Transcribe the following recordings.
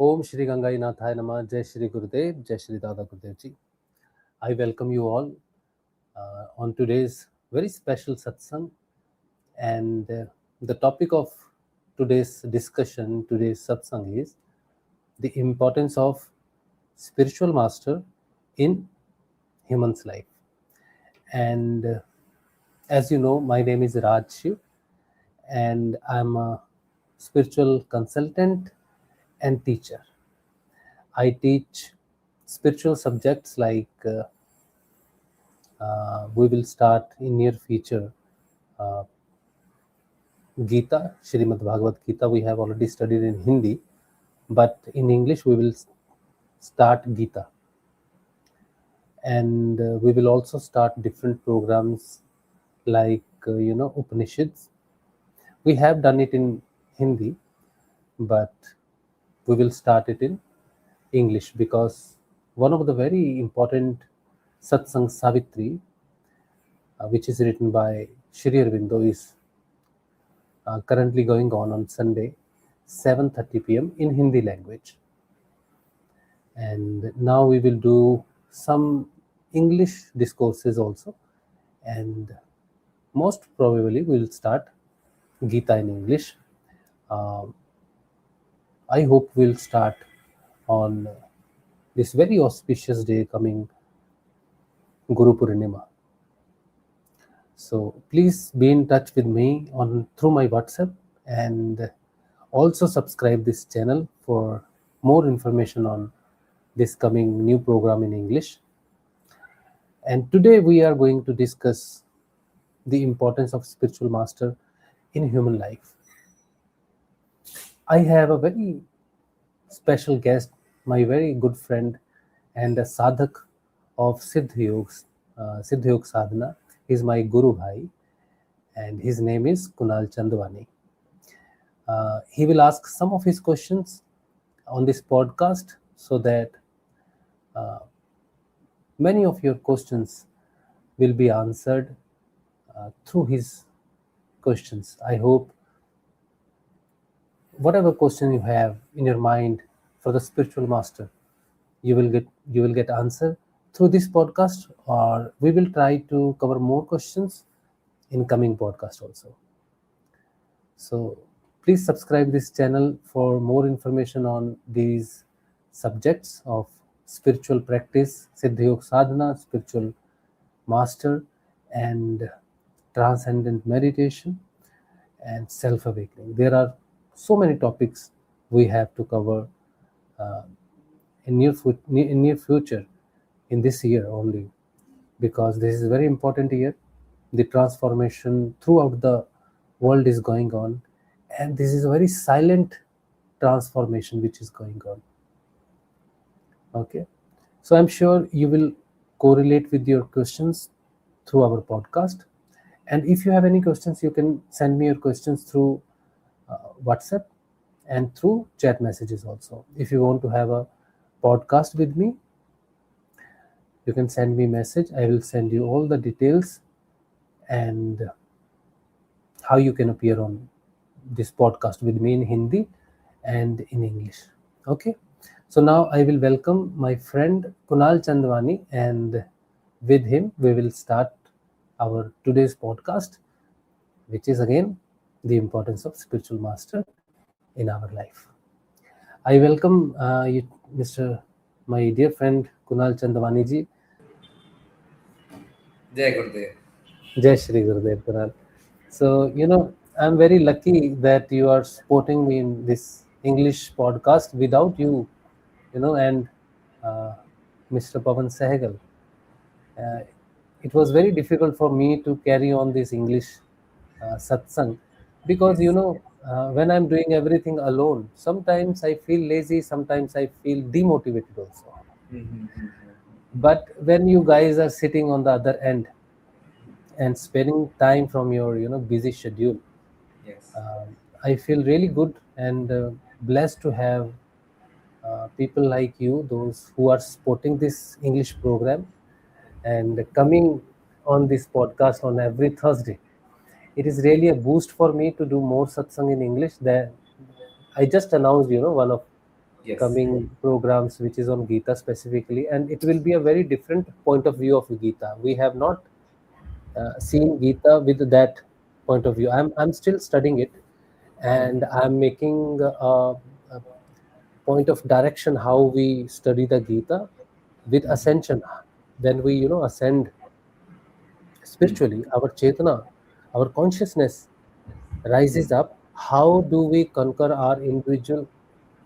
Om Shri Gangai Nathaya Nama, Jai Shri Gurudev, Jai Shri Dada Gurudev Ji. I welcome you all on today's very special satsang. And the topic of today's discussion, today's satsang is the importance of spiritual master in human's life. And as you know, my name is Rajshiv, and I'm a spiritual consultant and teacher. I teach spiritual subjects like we will start in near future uh, Gita, Shrimad Bhagavad Gita. We have already studied in Hindi, but in English we will start Gita, and we will also start different programs like Upanishads. We have done it in Hindi, but we will start it in English because one of the very important satsang Savitri, which is written by Shri Aurobindo, is currently going on Sunday, 7:30 p.m. in Hindi language. And now we will do some English discourses also, and most probably we will start Gita in English. I hope we'll start on this very auspicious day coming, Guru Purnima. So please be in touch with me on through my WhatsApp, and also subscribe this channel for more information on this coming new program in English. And today we are going to discuss the importance of spiritual master in human life. I have a very special guest, my very good friend and a sadhak of Siddha Yog Sadhana. He's my Guru Bhai, and his name is Kunal Chandwani. He will ask some of his questions on this podcast so that many of your questions will be answered through his questions. I hope whatever question you have in your mind for the spiritual master, you will get answer through this podcast, or we will try to cover more questions in coming podcast also. So please subscribe this channel for more information on these subjects of spiritual practice, Siddha Yoga Sadhana, spiritual master, and transcendent meditation and self-awakening. There are so many topics we have to cover in near future, in this year only, because this is a very important year. The transformation throughout the world is going on, and this is a very silent transformation which is going on. Okay, so I'm sure you will correlate with your questions through our podcast, and if you have any questions, you can send me your questions through WhatsApp and through chat messages also. If you want to have a podcast with me, you can send me message. I will send you all the details and how you can appear on this podcast with me in Hindi and in English. Okay, so now I will welcome my friend Kunal Chandwani, and with him we will start our today's podcast, which is again the importance of spiritual master in our life. I welcome you, Mr. my dear friend Kunal Chandwani ji. Jai Gurudev. Jai Shri Gurudev, Kunal. So, I'm very lucky that you are supporting me in this English podcast. Without you, and Mr. Pavan Sehgal, it was very difficult for me to carry on this English satsang, because when I'm doing everything alone, sometimes I feel lazy, sometimes I feel demotivated also. But when you guys are sitting on the other end and spending time from your busy schedule, Yes. I feel really good and blessed to have people like you, those who are supporting this English program and coming on this podcast on every Thursday. It is really a boost for me to do more satsang in English. That I just announced, one of Yes. coming programs which is on Gita specifically, and it will be a very different point of view of Gita. We have not seen Gita with that point of view. I'm still studying it, and I'm making a point of direction how we study the Gita with ascension. When we ascend spiritually, our chetana, our consciousness rises up. How do we conquer our individual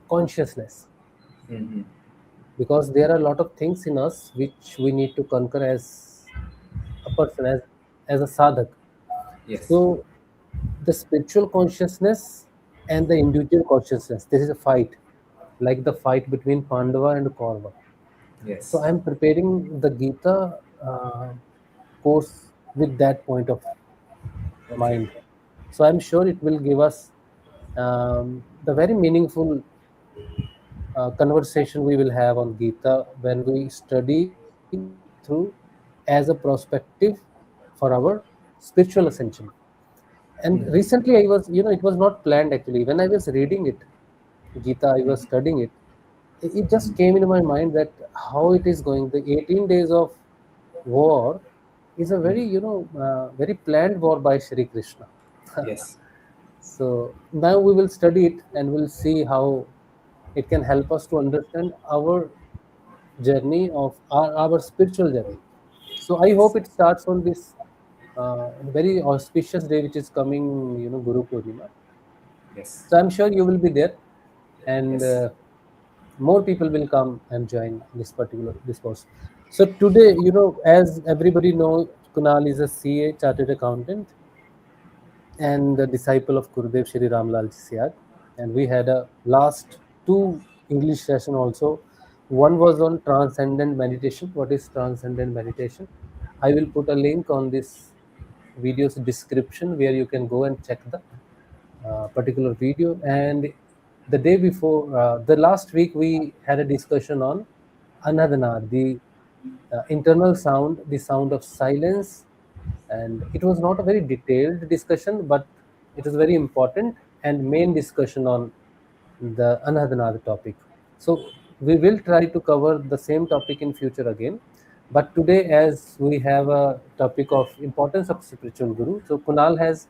consciousness? Mm-hmm. Because there are a lot of things in us which we need to conquer as a person, as a sadhak. Yes. So the spiritual consciousness and the individual consciousness, this is a fight, like the fight between Pandava and Kaurava. So Yes. I'm preparing the Gita course with that point of Okay. mind. So I'm sure it will give us the very meaningful conversation we will have on Gita when we study through as a prospective for our spiritual ascension. And recently, it was not planned actually. When I was reading it, Gita, I was studying it. It just came into my mind that how it is going. The 18 days of war is a very, very planned war by Shri Krishna. Yes. So now we will study it and we'll see how it can help us to understand our journey of our spiritual journey. So I Yes. hope it starts on this very auspicious day, which is coming, Guru Purnima. Yes. So I'm sure you will be there, and Yes. more people will come and join this particular discourse. So today, as everybody knows, Kunal is a CA, chartered accountant, and the disciple of Gurudev Shri Ramlal Siag. And we had a last two English session also. One was on transcendent meditation. What is transcendent meditation? I will put a link on this video's description where you can go and check the particular video. And the day before, the last week, we had a discussion on Anadana, the internal sound, the sound of silence. And it was not a very detailed discussion, but it was very important and main discussion on the Anadana topic. So we will try to cover the same topic in future again. But today, as we have a topic of importance of spiritual guru, so Kunal has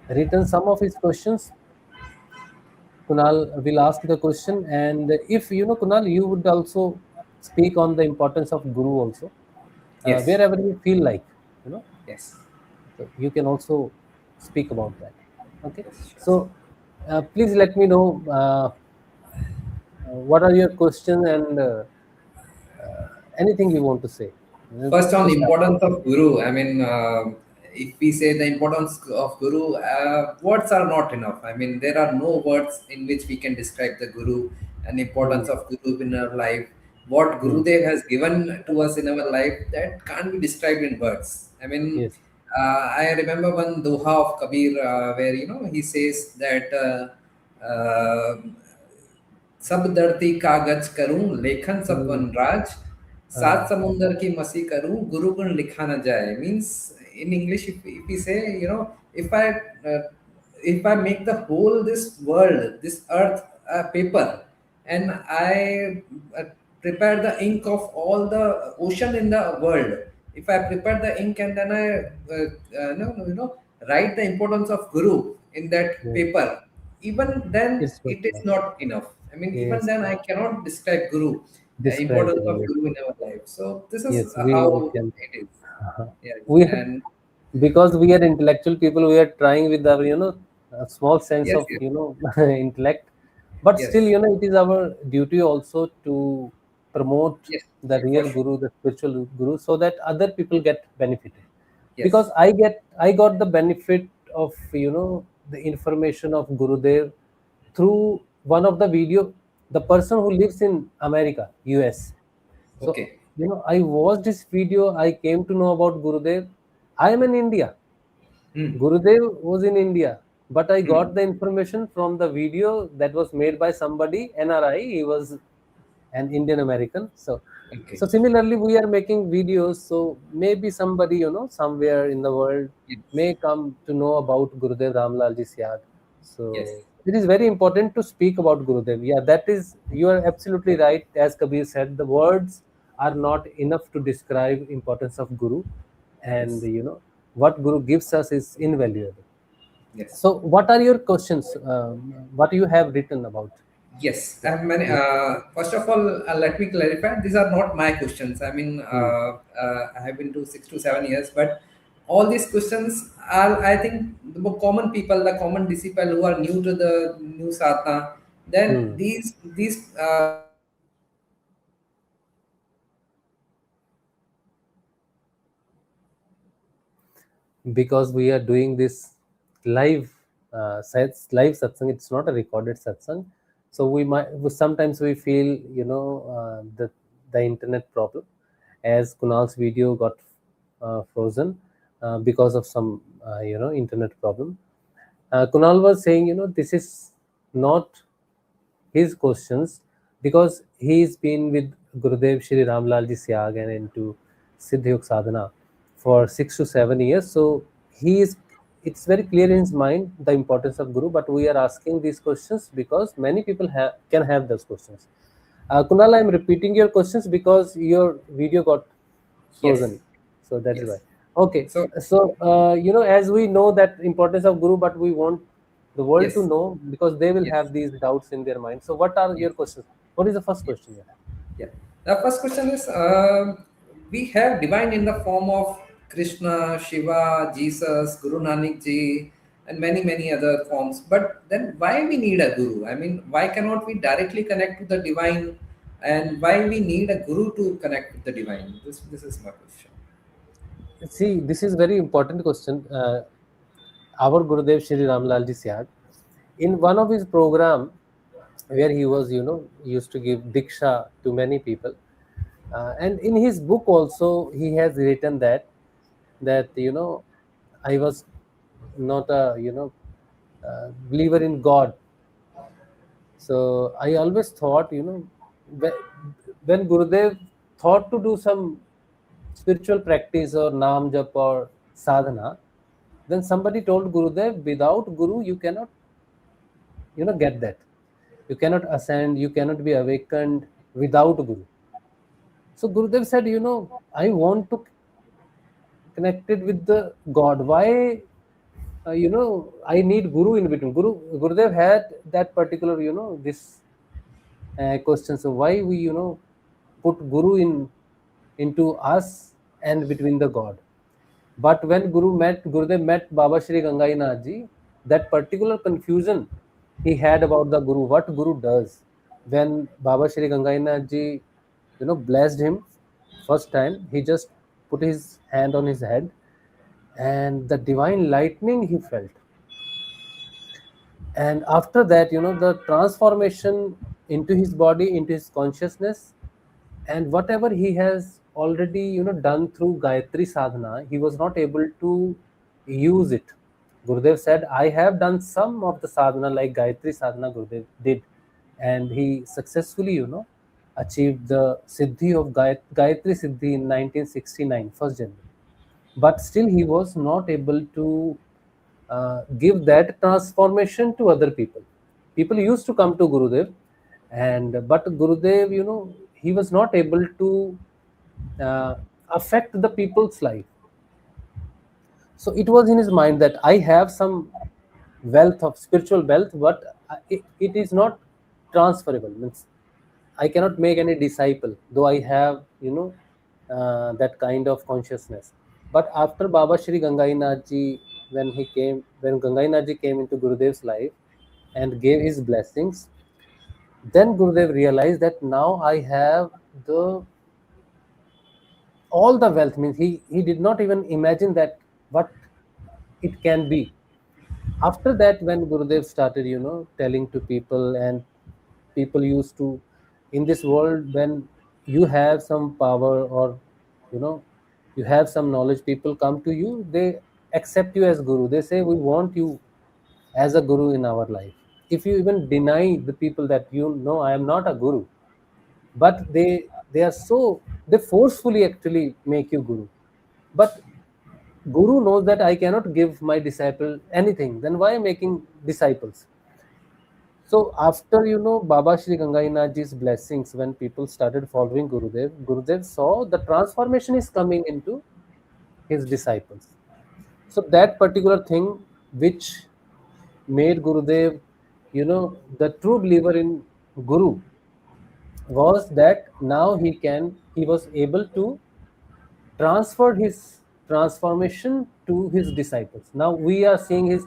written some of his questions. Kunal will ask the question, and if Kunal, you would also speak on the importance of guru also, Yes. wherever you feel like, you know, Yes. so you can also speak about that. Okay, Yes. Sure. so please let me know what are your questions and anything you want to say. First, on To the start. importance of guru. I mean, if we say the importance of guru, words are not enough. I mean, there are no words in which we can describe the guru and importance Hmm. of guru in our life. What Hmm. Gurudev has given to us in our life, that can't be described in words. I mean, Yes. I remember one doha of Kabir where he says that. सब धरती कागज करूं लेखन सब Hmm. वनराज सात Uh, समुंदर की मसी करूं गुरु गुण लिखा न जाए means in English if we say uh, if I make the whole this world this earth paper and I uh, prepare the ink of all the ocean in the world if I prepare the ink and then I no, no, write the importance of guru in that yes. paper even then It's not it is enough. not enough. I mean, even Yes. then I cannot describe guru, Describe importance of Guru. guru in our life. So this is Yes, we how can. it is. Yes, We are, and because we are intellectual people, we are trying with our a small sense yes, of yes, intellect, but still yes, it is our duty also to promote yes, the for real sure. guru, the spiritual guru, so that other people get benefited. Because Yes, I got the benefit of the information of Gurudev through one of the video, the person who lives in America, US. So, okay. I watched this video, I came to know about Gurudev. I am in India. Hmm. Gurudev was in India, but I Hmm. got the information from the video that was made by somebody, NRI. He was an Indian American. So Okay. similarly, we are making videos. So maybe somebody, somewhere in the world Yes, may come to know about Gurudev Ramlalji Siag. So yes, it is very important to speak about Gurudev. Yeah, that is, you are absolutely right. As Kabir said, the words are not enough to describe importance of Guru, and Yes. what Guru gives us is invaluable. Yes. So, what are your questions? What you have written about? Yes, I have many. Yeah. First of all, let me clarify. These are not my questions. I mean, Hmm. I have been to 6 to 7 years, but all these questions are, I think, the more common people, the common disciple who are new to the new sadhana. Then Hmm. these Because we are doing this live live satsang, it's not a recorded satsang, so sometimes we feel the internet problem, as Kunal's video got frozen because of some internet problem. Kunal was saying, this is not his questions, because he's been with Gurudev Shri Ramlalji Syag and into Siddhayog Sadhana for 6 to 7 years. So he is, it's very clear in his mind the importance of Guru, but we are asking these questions because many people can have those questions. Kunal, I'm repeating your questions because your video got yes, frozen. So that is why. yes. Okay. So So, as we know that importance of Guru, but we want the world to yes, know because they will yes. have these doubts in their mind. So, what are Yes. your questions? What is the first Yes. question you have? Yeah. The first question is we have divine in the form of Krishna, Shiva, Jesus, Guru Nanak Ji, and many, many other forms. But then why we need a guru? I mean, why cannot we directly connect to the divine, and why we need a guru to connect with the divine? This is my question. See, this is very important question. Our Gurudev Shri Ramlalji Syag, in one of his program where he was, used to give diksha to many people, and in his book also he has written that I was not a believer in God. So I always thought, when Gurudev thought to do some spiritual practice or naam jap or sadhana, then somebody told Gurudev, without Guru you cannot get that. You cannot ascend, you cannot be awakened without Guru. So Gurudev said, I want to connected with the God. Why I need Guru in between. Gurudev had that particular, this question. So why we, put Guru into us and between the God. But when Gurudev met Baba Shri Gangainath Ji, that particular confusion he had about the Guru, what Guru does. When Baba Shri Gangainath Ji, blessed him first time, he just put his hand on his head, and the divine lightning he felt. And after that, the transformation into his body, into his consciousness, and whatever he has already done through Gayatri Sadhana, he was not able to use it. Gurudev said, I have done some of the sadhana like Gayatri Sadhana Gurudev did, and he successfully achieved the Siddhi of Gayatri Siddhi in 1969 1st January. But still he was not able to give that transformation to other people. People used to come to Gurudev, and but Gurudev, he was not able to uh, affect the people's life. So it was in his mind that I have some wealth of spiritual wealth, but it is not transferable. Means I cannot make any disciple, though I have that kind of consciousness. But after Baba Shri Gangainath Ji, when Gangainath Ji came into Gurudev's life and gave his blessings, then Gurudev realized that now I have the all the wealth. Means he did not even imagine that what it can be. After that, when Gurudev started telling to people, and people used to, in this world, when you have some power, or you know you have some knowledge, people come to you, they accept you as Guru. They say, we want you as a Guru in our life. If you even deny the people that, I am not a Guru, but they are so, they forcefully actually make you Guru. But Guru knows that I cannot give my disciple anything, then why making disciples? So after Baba Shri Gangainathji's blessings, when people started following Gurudev, Gurudev saw the transformation is coming into his disciples. So that particular thing which made Gurudev, the true believer in Guru, was that now he was able to transfer his transformation to his disciples. Now we are seeing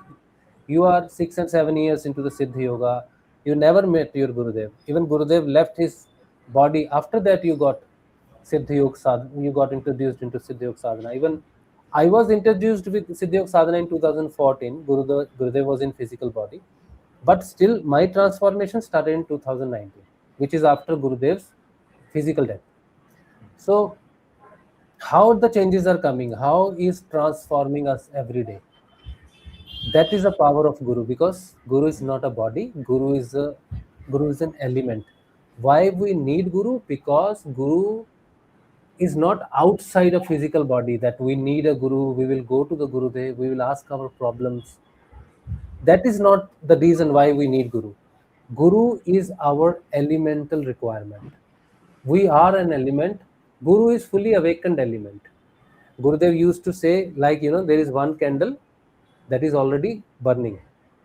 you are 6 and 7 years into the Siddha Yoga. You never met your Gurudev. Even Gurudev left his body. After that, you got Siddha Yoga sadhana. You got introduced into Siddha Yoga sadhana. Even I was introduced with Siddha Yoga sadhana in 2014. Gurudev was in physical body, but still my transformation started in 2019, which is after Gurudev's physical death. So how the changes are coming, how is transforming us every day. That is the power of Guru, because Guru is not a body. Guru is an element. Why we need Guru? Because Guru is not outside a physical body, that we need a Guru, we will go to the Gurudev, we will ask our problems. That is not the reason why we need Guru. Guru is our elemental requirement. We are an element. Guru is fully awakened element. Gurudev used to say, like, there is one candle that is already burning,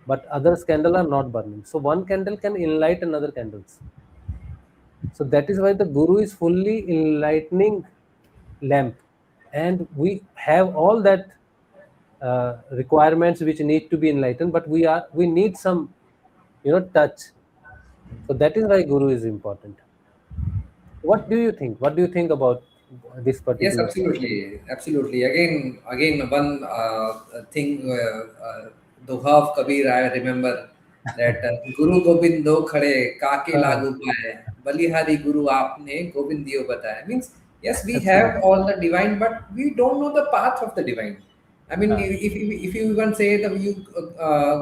but others candle are not burning. So one candle can enlighten other candles. So that is why the Guru is fully enlightening lamp, and we have all that requirements which need to be enlightened, but we need some touch. So that is why Guru is important. What do you think? What do you think about this Yes, particular point? absolutely, absolutely. Again, one thing, Doha of Kabir, I remember that Guru Gobind do khade, kaake Uh, lagu paye, balihari Guru aapne Gobind diyo bataya. Means, yes, we have Absolutely. all the divine, but we don't know the path of the divine. I mean, Uh, if you even say that you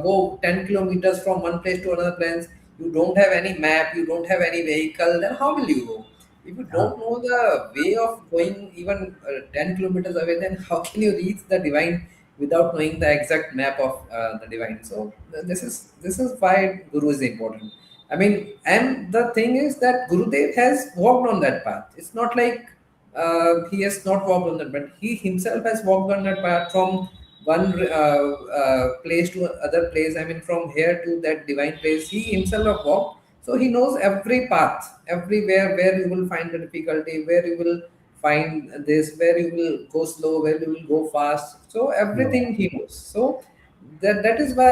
go 10 kilometers from one place to another place, you don't have any map, you don't have any vehicle, then how will you go? If you uh, don't know the way of going even 10 kilometers away, then how can you reach the divine without knowing the exact map of the divine? So this is why Guru is important. I mean, and the thing is that Gurudev has walked on that path. It's not like he has not walked on that, but he himself has walked on that path from one place to other place. I mean, from here to that divine place, he himself have walked. So he knows every path, everywhere where you will find the difficulty, where you will find this, where you will go slow, where you will go fast. So yeah. everything he knows. So that is why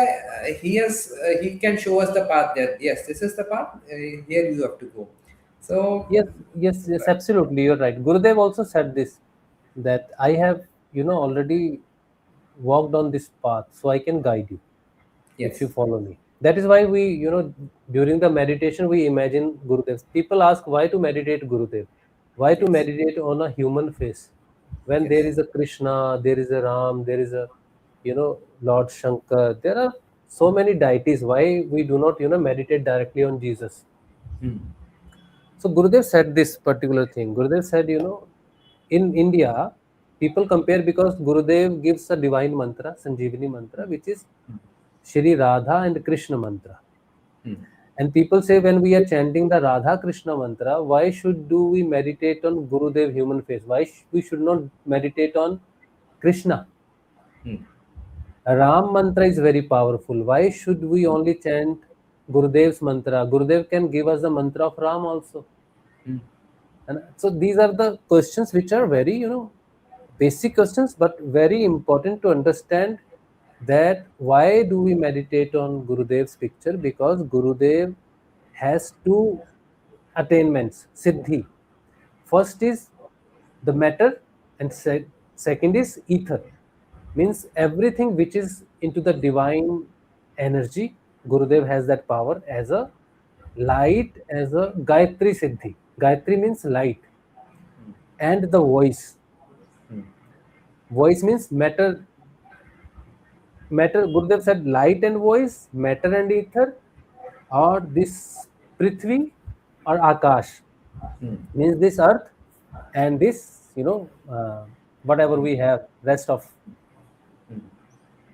he can show us the path, that yes, this is the path. Here you have to go. So Yes, yes, yes, absolutely. You're right. Gurudev also said this, that I have, already walked on this path, so I can guide you if you yes, follow me. That is why during the meditation, we imagine Gurudev. People ask why to meditate Gurudev, why to yes, meditate on a human face, when there yes. is a Krishna, there is a Ram, there is a, Lord Shankar. There are so many deities. Why we do not, meditate directly on Jesus? Hmm. So Gurudev said this particular thing. Gurudev said, in India, people compare because Gurudev gives a divine mantra, Sanjeevani mantra, which is Shri Radha and Krishna mantra. Hmm. And people say when we are chanting the Radha Krishna mantra, why should do we meditate on Gurudev human face? Why we should not meditate on Krishna? Hmm. Ram mantra is very powerful. Why should we only chant Gurudev's mantra? Gurudev can give us the mantra of Ram also. Hmm. And so these are the questions which are very, basic questions, but very important to understand, that why do we meditate on Gurudev's picture? Because Gurudev has two attainments, siddhi. First is the matter, and second is ether. Means everything which is into the divine energy, Gurudev has that power as a light, as a Gayatri Siddhi. Gayatri means light, and the voice. Hmm. Voice means matter. Matter, Gurudev said, light and voice, matter and ether, or this Prithvi or Akash, Hmm. means this earth and this, whatever we have, rest of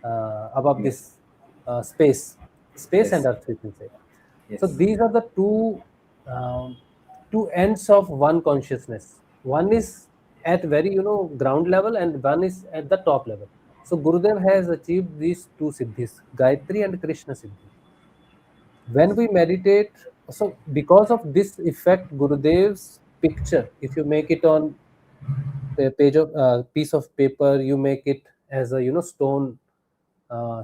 above Yes. this space and Yes. earth, we can say. So Yes. these are the um, two ends of one consciousness. One is at very ground level, and one is at the top level. So Gurudev has achieved these two siddhis, Gayatri and Krishna siddhi. When we meditate, so because of this effect, Gurudev's picture, if you make it on a page of piece of paper, you make it as a stone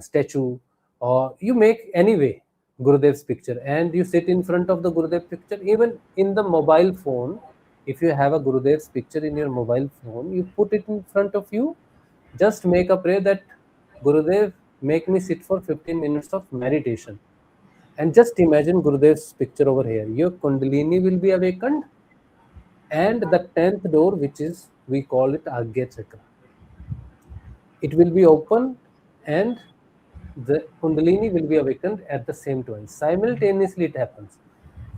statue, or you make anyway Gurudev's picture, and you sit in front of the Gurudev picture. Even in the mobile phone, if you have a Gurudev's picture in your mobile phone, you put it in front of you. Just make a prayer that Gurudev, make me sit for 15 minutes of meditation, and just imagine Gurudev's picture over here. Your Kundalini will be awakened, and the 10th door, which is, we call it Agya Chakra, it will be open, and the Kundalini will be awakened at the same time. Simultaneously, it happens.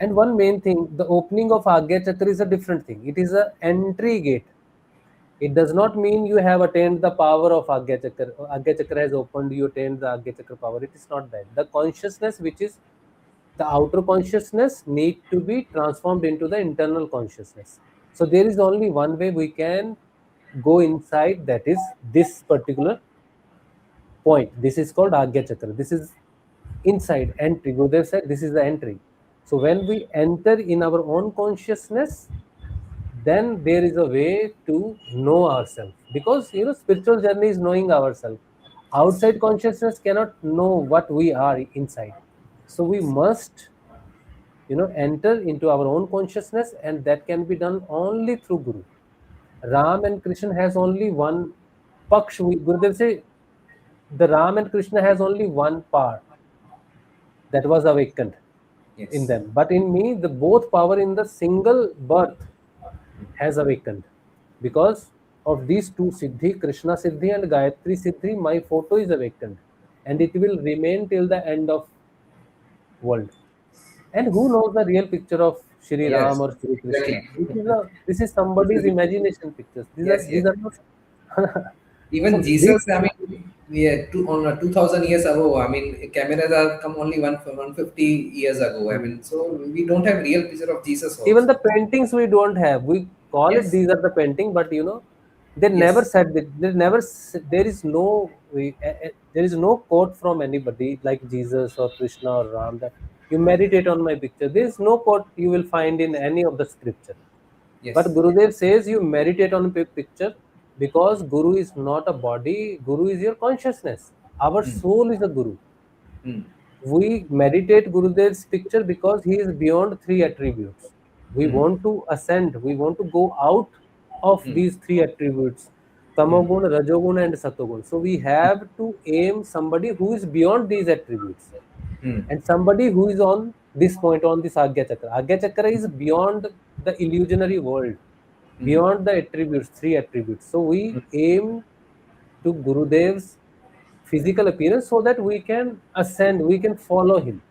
And one main thing, the opening of Agya Chakra is a different thing. It is a entry gate. It does not mean you have attained the power of Agya Chakra. Agya Chakra has opened, you attained the Agya Chakra power. It is not that. The consciousness, which is the outer consciousness, need to be transformed into the internal consciousness. So there is only one way we can go inside, that is this particular point. This is called Agya Chakra. This is inside entry. Gurudev said this is the entry. So when we enter in our own consciousness, then there is a way to know ourselves. Because spiritual journey is knowing ourselves. Outside consciousness cannot know what we are inside. So we must enter into our own consciousness, and that can be done only through Guru. Ram and Krishna has only one paksh. Gurudev say the Ram and Krishna has only one part that was awakened in Yes. them. But in me, the both power in the single birth has awakened. Because of these two Siddhi, Krishna Siddhi and Gayatri Siddhi, my photo is awakened. And it will remain till the end of world. And who knows the real picture of Shri Ram Yes. or Shri Krishna? Exactly. This is somebody's imagination pictures. These are Yes. these Yes. are not. Even So this. Jesus, I mean, yeah, 2,000 years ago, I mean, cameras have come only 150 years ago. I Hmm. mean, so we don't have real picture of Jesus Even also. the paintings we don't have. We call it Yes, these are the painting, but they never yes, said that. There is there is no quote from anybody like Jesus or Krishna or Ram that you meditate on my picture. There is no quote you will find in any of the scripture. But yes. Gurudev says you meditate on a picture, because Guru is not a body. Guru is your consciousness. Our Mm, soul is a Guru. mm, We meditate Gurudev's picture because he is beyond three attributes. We mm, want to ascend, we want to go out of mm, these three attributes, mm, Tamogun, Rajogun, and Satogun. So we have to aim somebody who is beyond these attributes, mm, and somebody who is on this point, on this Agya Chakra. Agya Chakra is beyond the illusionary world, mm, beyond the attributes, three attributes. So we mm. aim to Gurudev's physical appearance so that we can ascend, we can follow him.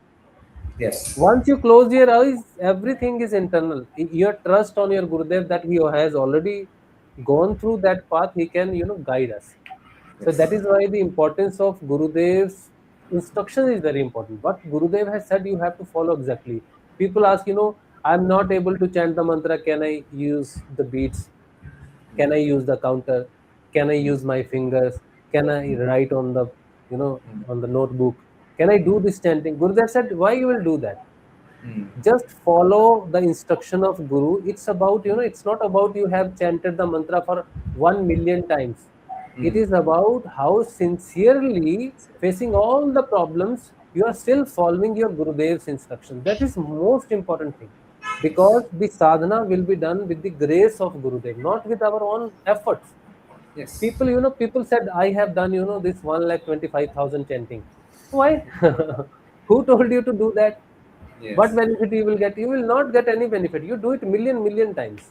Yes, Once you close your eyes, everything is internal. Your trust on your Gurudev that he has already gone through that path, he can, guide us. So that yes, is why the importance of Gurudev's instruction is very important. What Gurudev has said, you have to follow exactly. People ask, I'm not able to chant the mantra. Can I use the beats? Can I use the counter? Can I use my fingers? Can I write on the, on the notebook? Can I do this chanting? Gurudev said, why you will do that? mm, Just follow the instruction of Guru. It's about, it's not about you have chanted the mantra for 1 million times. It mm. is about how sincerely, facing all the problems, you are still following your Gurudev's instruction. That is most important thing, because the sadhana will be done with the grace of Gurudev, not with our own efforts. Yes, People said, I have done, this 1,25,000 chanting. Why? Who told you to do that? What yes, benefit you will get? You will not get any benefit. You do it million times.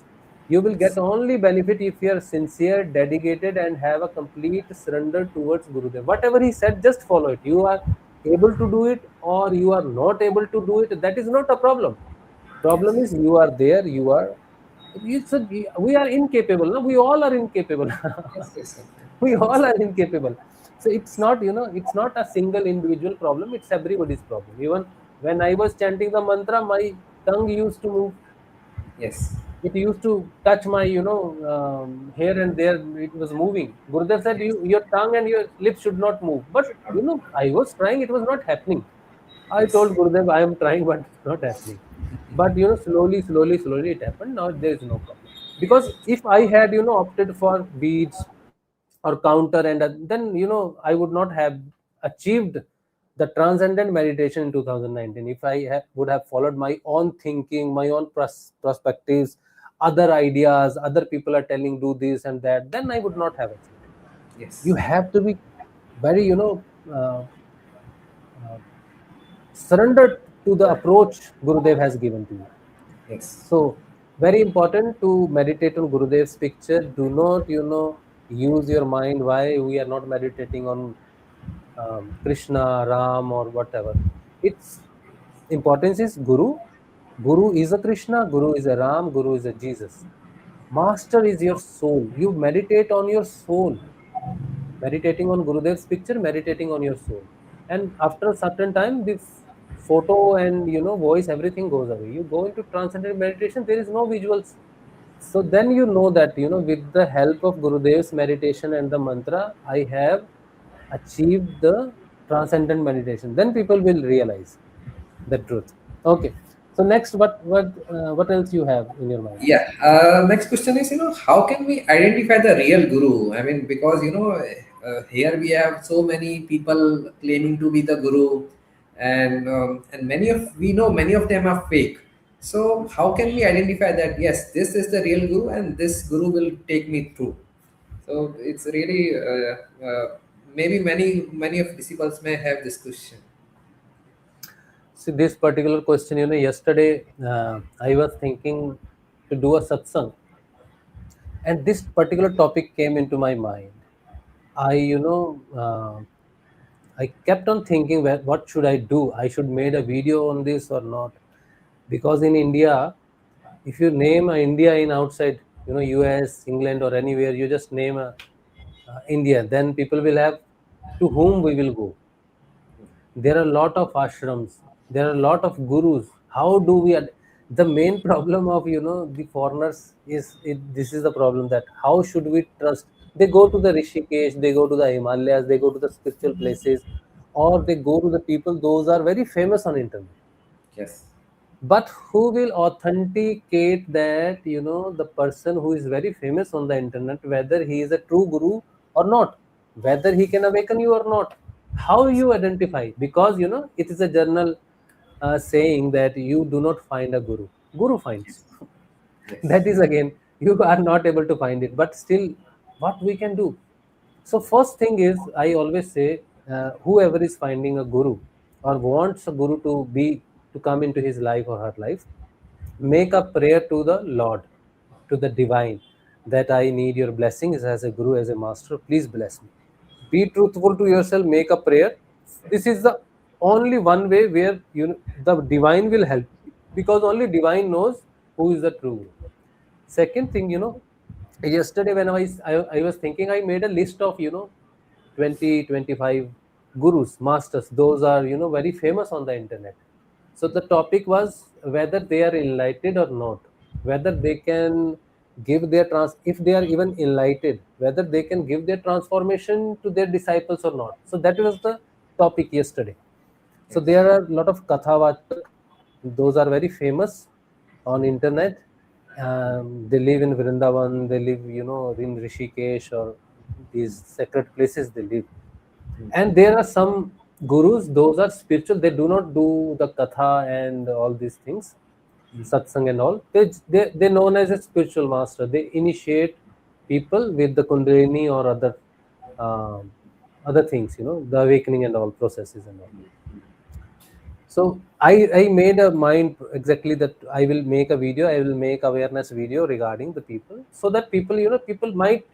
You will get only benefit if you are sincere, dedicated, and have a complete surrender towards Gurudev. Whatever he said, just follow it. You are able to do it, or you are not able to do it. That is not a problem. Problem yes, is you are there. You are. We are incapable. No, we all are incapable. yes, yes, We yes, all are incapable. So it's not, it's not a single individual problem. It's everybody's problem. Even When I was chanting the mantra, my tongue used to move. Yes. It used to touch my, here and there. It was moving. Gurudev said, Yes. your tongue and your lips should not move. But, Should not. I was trying. It was not happening. I Yes. told Gurudev, I am trying, but it's not happening. But, slowly, slowly, slowly it happened. Now there is no problem. Because if I had, opted for beads or counter, and then, I would not have achieved the transcendent meditation in 2019 if I would have followed my own thinking, my own perspectives, other ideas, other people are telling do this and that, then I would not have achieved. You Yes. have to be very, uh, surrendered to the approach Gurudev has given to you. Yes. So, very important to meditate on Gurudev's picture. Do not, use your mind. Why we are not meditating on Krishna, Ram, or whatever? Its importance is Guru. Guru is a Krishna, Guru is a Ram, Guru is a Jesus. Master is your soul. You meditate on your soul, meditating on Gurudev's picture, meditating on your soul. And after a certain time, the photo and voice, everything goes away. You go into transcendental meditation, there is no visuals. So then you know that with the help of Gurudev's meditation and the mantra, I have achieved the transcendent meditation. Then people will realize the truth. Okay. So next, what else you have in your mind? Yeah. Next question is, how can we identify the real guru? I mean, because here we have so many people claiming to be the guru, and many of them are fake. So how can we identify that? Yes, this is the real guru, and this guru will take me through. So it's really maybe many of disciples may have this question. See, this particular question, yesterday I was thinking to do a satsang, and this particular topic came into my mind. I, I kept on thinking, what should I do? I should made a video on this or not? Because in India, if you name India in outside, US, England, or anywhere, you just name India, then people will have to whom we will go. There are a lot of ashrams, there are a lot of gurus. How do we the main problem of the foreigners is this is the problem, that how should we trust? They go to the Rishikesh, they go to the Himalayas, they go to the spiritual places, or they go to the people those are very famous on internet. Yes. But who will authenticate that the person who is very famous on the internet, whether he is a true guru or not, whether he can awaken you or not? How you identify? Because it is a general saying that you do not find a guru, guru finds Yes. you. Yes. That is, again, you are not able to find it, but still, what we can do? So first thing is, I always say, whoever is finding a guru or wants a guru to come into his life or her life, make a prayer to the Lord, to the divine, that I need your blessings as a guru, as a master. Please bless me. Be truthful to yourself. Make a prayer. This is the only one way where the divine will help, because only divine knows who is the true guru. Second thing, yesterday when I was thinking, I made a list of 20-25 gurus, masters. Those are very famous on the internet. So the topic was whether they are enlightened or not, whether they can give their if they are even enlightened, whether they can give their transformation to their disciples or not. So that was the topic yesterday. So Yes. there are a lot of Kathavachak. Those are very famous on internet. They live in Vrindavan. They live, in Rishikesh or these sacred places. They live, and there are some gurus. Those are spiritual. They do not do the katha and all these things, satsang and all. They known as a spiritual master. They initiate people with the kundalini or um, other things. The awakening and all processes and all. So I made a mind exactly that I will make a video, I will make awareness video regarding the people, so that people, people might,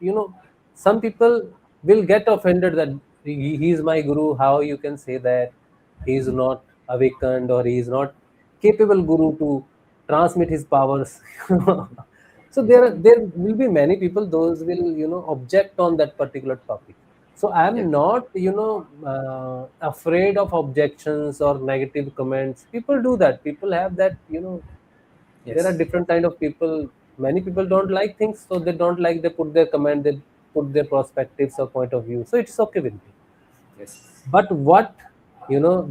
some people will get offended that he is my guru. How you can say that he is not awakened, or he is not capable guru to transmit his powers? So there will be many people, those will object on that particular topic. So I'm Yes. not, afraid of objections or negative comments. People do that. People have that, there are Yes. different kind of people. Many people don't like things, so they don't like, they put their comment, they put their perspectives or point of view, so it's okay with me. Yes. But what,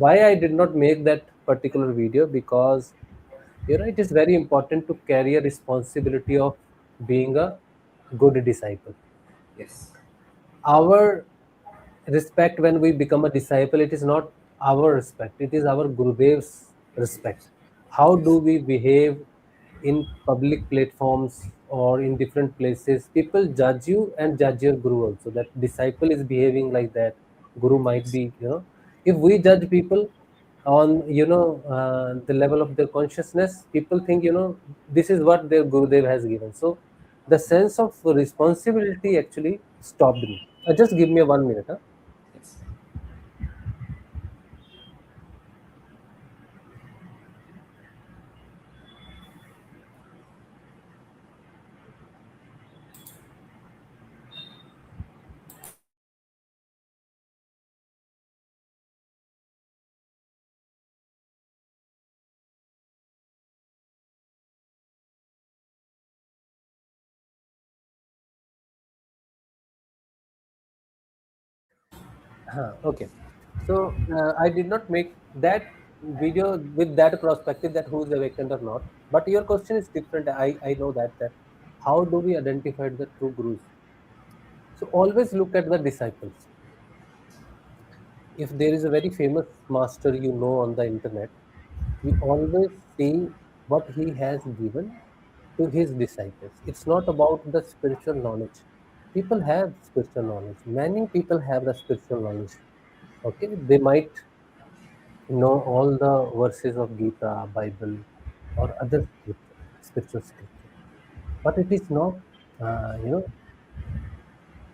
why I did not make that particular video, because it is very important to carry a responsibility of being a good disciple. Yes. Our respect when we become a disciple, it is not our respect, it is our Gurudev's respect. How do Yes. we behave in public platforms or in different places? People judge you and judge your guru also, that disciple is behaving like that, guru might Yes. be, if we judge people on, the level of their consciousness, people think, this is what their gurudev has given. So the sense of responsibility actually stopped me. Just give me a 1 minute, huh? Yes. Okay. So I did not make that video with that perspective that who is awakened or not. But your question is different. I know that how do we identify the true gurus? So always look at the disciples. If there is a very famous master on the internet, we always see what he has given to his disciples. It's not about the spiritual knowledge. People have spiritual knowledge. Many people have the spiritual knowledge. Okay, they might know all the verses of Gita, Bible, or other scripture, spiritual scripture. But it is not,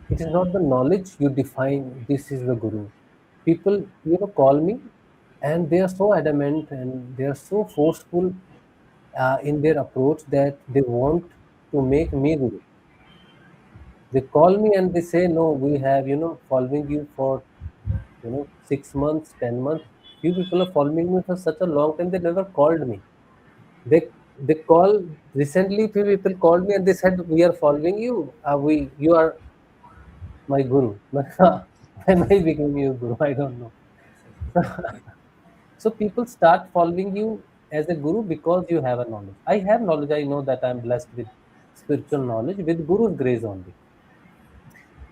it is not the knowledge you define. This is the guru. People, call me, and they are so adamant and they are so forceful in their approach that they want to make me guru. They call me and they say, no, we have, following you for 6 months, 10 months. Few people are following me for such a long time. They never called me. They call recently. Few people called me and they said, we are following you. You are my guru. But when I became your guru, I don't know. So people start following you as a guru because you have a knowledge. I have knowledge. I know that I'm blessed with spiritual knowledge with Guru's grace only.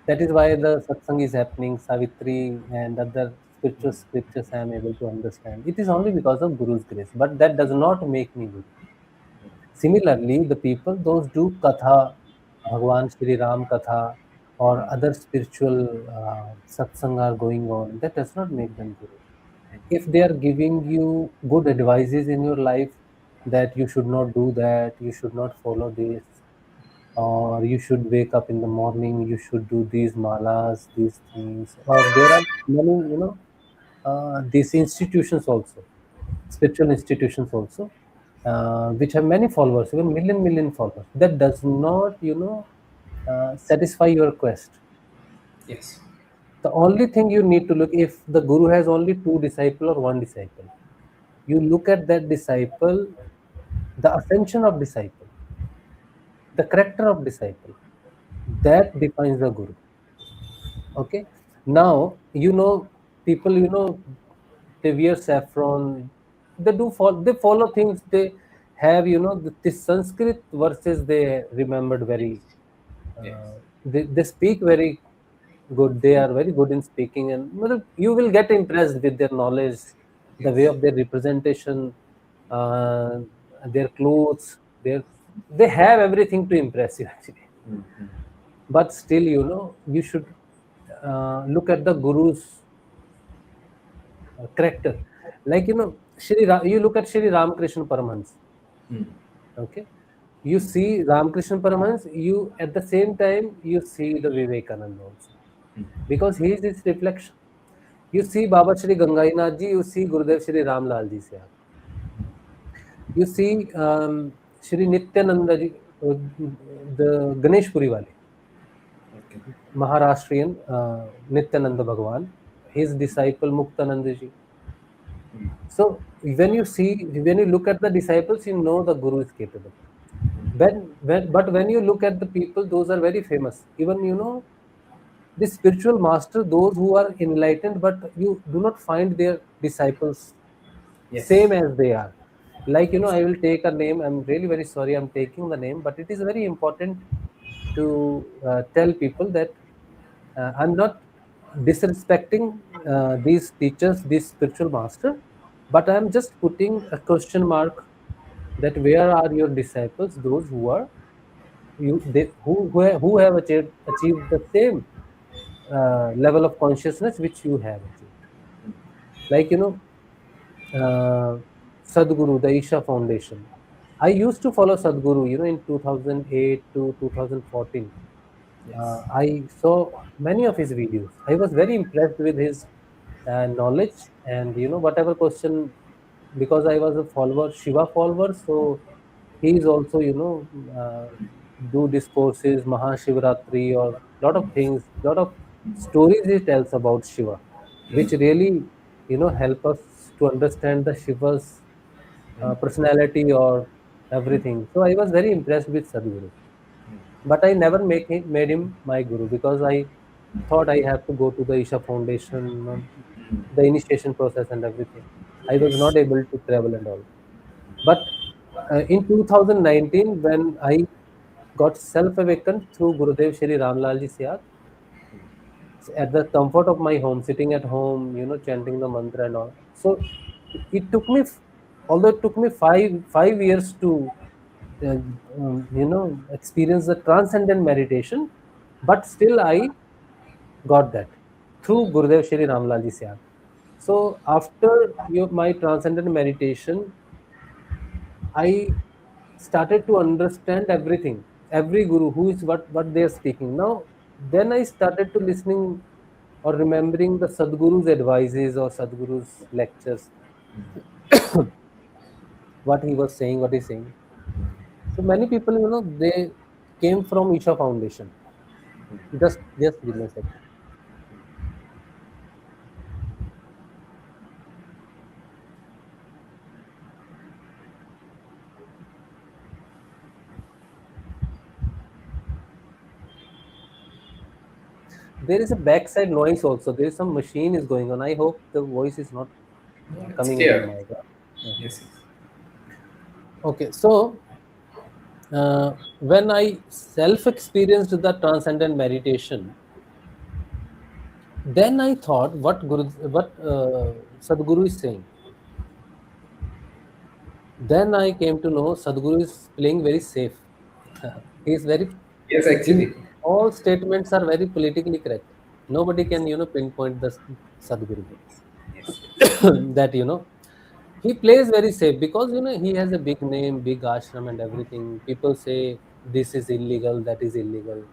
That is why the satsang is happening, Savitri and other spiritual scriptures I am able to understand. It is only because of Guru's grace, but that does not make me guru. Similarly, the people those do katha, Bhagwan Shri Ram katha, or other spiritual satsang are going on, that does not make them guru. If they are giving you good advices in your life, that you should not do that, you should not follow this, or you should wake up in the morning, you should do these malas, these things, or there are many, these institutions also, spiritual institutions also, which have many followers, even million followers. That does not, satisfy your quest. Yes. The only thing you need to look, if the guru has only two disciple or one disciple, you look at that disciple, the ascension of disciple, the character of disciple, that defines the guru. Okay. Now, people, they wear saffron, they follow things, they have, the Sanskrit verses they remembered very, Yes. they speak very good, they are very good in speaking, and you will get impressed with their knowledge, the way Yes. of their representation, uh, their clothes, they have everything to impress you actually. But still, you should look at the guru's character. Like, you look at Shri Ramakrishna Paramhans. Okay, you see Ramakrishna Paramhans, you at the same time you see the Vivekananda also, because he is his reflection. You see Baba Shri Gangainath ji, you see Gurudev Shri Ramlal ji se aap. You see Shri Nityananda ji, the Ganesh Puri wale. Okay. Maharashtrian Nityananda Bhagwan, his disciple Muktananda ji. So when you look at the disciples, you know the guru is capable. But when you look at the people, those are very famous. Even the spiritual master, those who are enlightened, but you do not find their disciples Yes. same as they are. Like Yes. I will take a name. I'm really very sorry. I'm taking the name, but it is very important to tell people that I'm not disrespecting these teachers, these spiritual master, but I'm just putting a question mark that where are your disciples, those who are who have achieved the same level of consciousness which you have achieved. Like uh, Sadhguru, the Isha Foundation. I used to follow Sadhguru, in 2008 to 2014. Yes. I saw many of his videos. I was very impressed with his knowledge, and whatever question, because I was a follower, Shiva follower, so he is also do discourses, Mahashivratri, or lot of things, lot of stories he tells about Shiva, which really help us to understand the Shiva's personality or everything. So I was very impressed with Sadhguru, but I never made him my guru because I thought I have to go to the Isha Foundation, the initiation process and everything. I was not able to travel and all. But in 2019, when I got self-awakened through Gurudev Shri Ramlalji Siat, at the comfort of my home, sitting at home, chanting the mantra and all. So it took me, although it took me five years to experience the transcendent meditation, but still I got that through Gurudev Shri Ramlalji Syad. So after my transcendent meditation, I started to understand everything, every guru who is what they are speaking. Now then I started to listening or remembering the Sadguru's advices or Sadguru's lectures, what he was saying, what he's saying. So many people, they came from Isha Foundation. Just give me a second. There is a backside noise also. There is some machine is going on. I hope the voice is not No, it's coming in my clear. mic. Mhm. Yes. Yes. Okay, so when I self experienced the transcendent meditation, then I thought what Sadhguru is saying. Then I came to know Sadhguru is playing very safe. He is very Yes, his actually. all statements are very politically correct. Nobody can pinpoint the Sadhguru. Yes. That he plays very safe because he has a big name, big ashram and everything. People say this is illegal, that is illegal.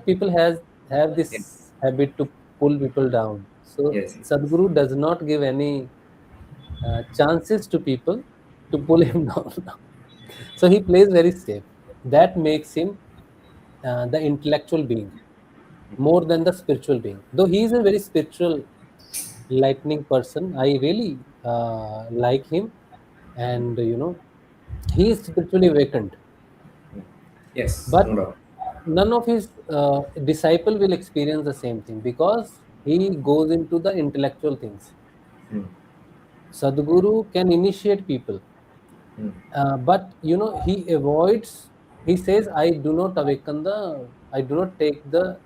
People have Yes. this habit to pull people down. So Yes. Sadhguru does not give any chances to people to pull him down. So he plays very safe. That makes him the intellectual being more than the spiritual being. Though he is a very spiritual, lightning person, I really like him, and he is spiritually awakened. Yes. No But doubt. none of his disciple will experience the same thing because he goes into the intellectual things. Hmm. Sadhguru can initiate people, Hmm. but he avoids. He says, I do not take the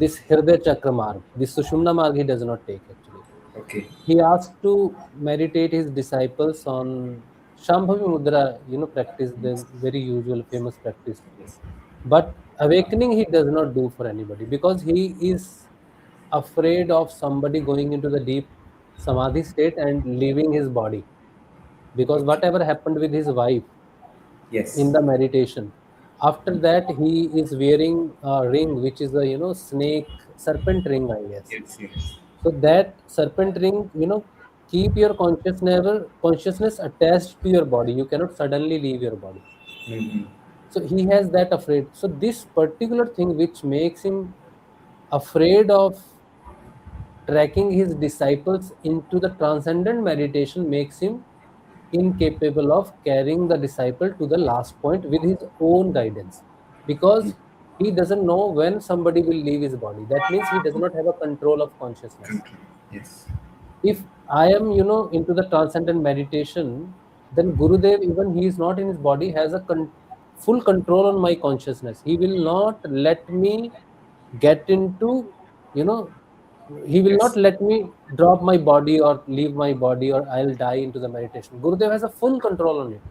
this Hriday Chakra marg, this Sushumna marg. He does not take actually. Okay. He asked to meditate his disciples on Shambhavi Mudra, practice the very usual famous practice. Yes. But awakening he does not do for anybody because he is afraid of somebody going into the deep samadhi state and leaving his body. Because Okay. whatever happened with his wife in Yes. the meditation, after that he is wearing a ring which is a snake serpent ring, I guess. Yes. Yes. So that serpent ring, keep your consciousness attached to your body. You cannot suddenly leave your body. Hmm. So he has that afraid. So this particular thing which makes him afraid of tracking his disciples into the transcendent meditation makes him incapable of carrying the disciple to the last point with his own guidance, because he doesn't know when somebody will leave his body. That means he does not have a control of consciousness. Control. Yes. If I am, into the transcendent meditation, then Gurudev, even he is not in his body, has a full control on my consciousness. He will not let me get into, you know he will not Yes. let me drop my body or leave my body or I'll die into the meditation. Gurudev has a full control on it.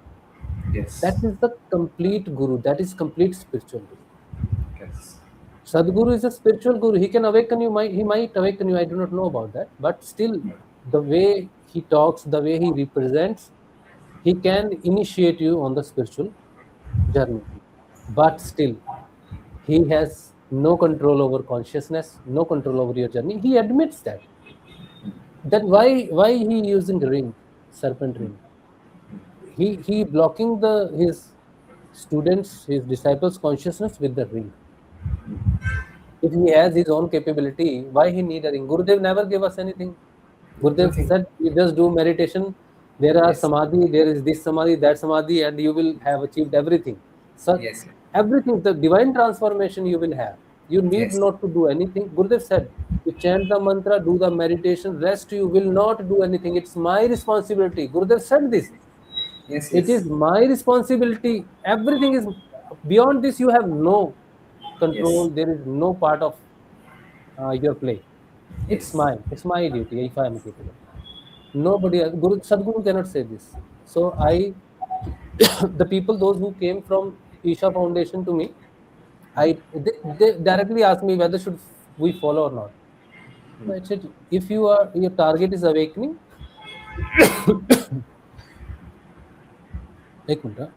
Yes. That is the complete guru. That is complete spiritual guru. Yes. Sadhguru is a spiritual guru. He can awaken you. He might awaken you. I do not know about that. But still, the way he talks, the way he represents, he can initiate you on the spiritual journey. But still, he has no control over consciousness, no control over your journey. He admits that. Then why he using ring, serpent ring? He blocking his students, his disciples' consciousness with the ring. If he has his own capability, why he need a ring? Gurudev never gave us anything. Gurudev Nothing. said, you just do meditation. There are Yes. samadhi, there is this samadhi, that samadhi, and you will have achieved everything. So Yes. everything, the divine transformation you will have. You need Yes. not to do anything. Gurudev said, you chant the mantra, do the meditation, rest you will not do anything. It's my responsibility. Gurudev said this. Yes. It Yes. is my responsibility. Everything is beyond this. You have no Yes. control. There is no part of your play. It's Yes. mine. It's my duty if I am capable. Nobody else. Guru Sadguru cannot say this. So I, the people, those who came from Isha Foundation to me, they directly asked me whether should we follow or not. So I said, if your target is awakening, एक minute हाँ.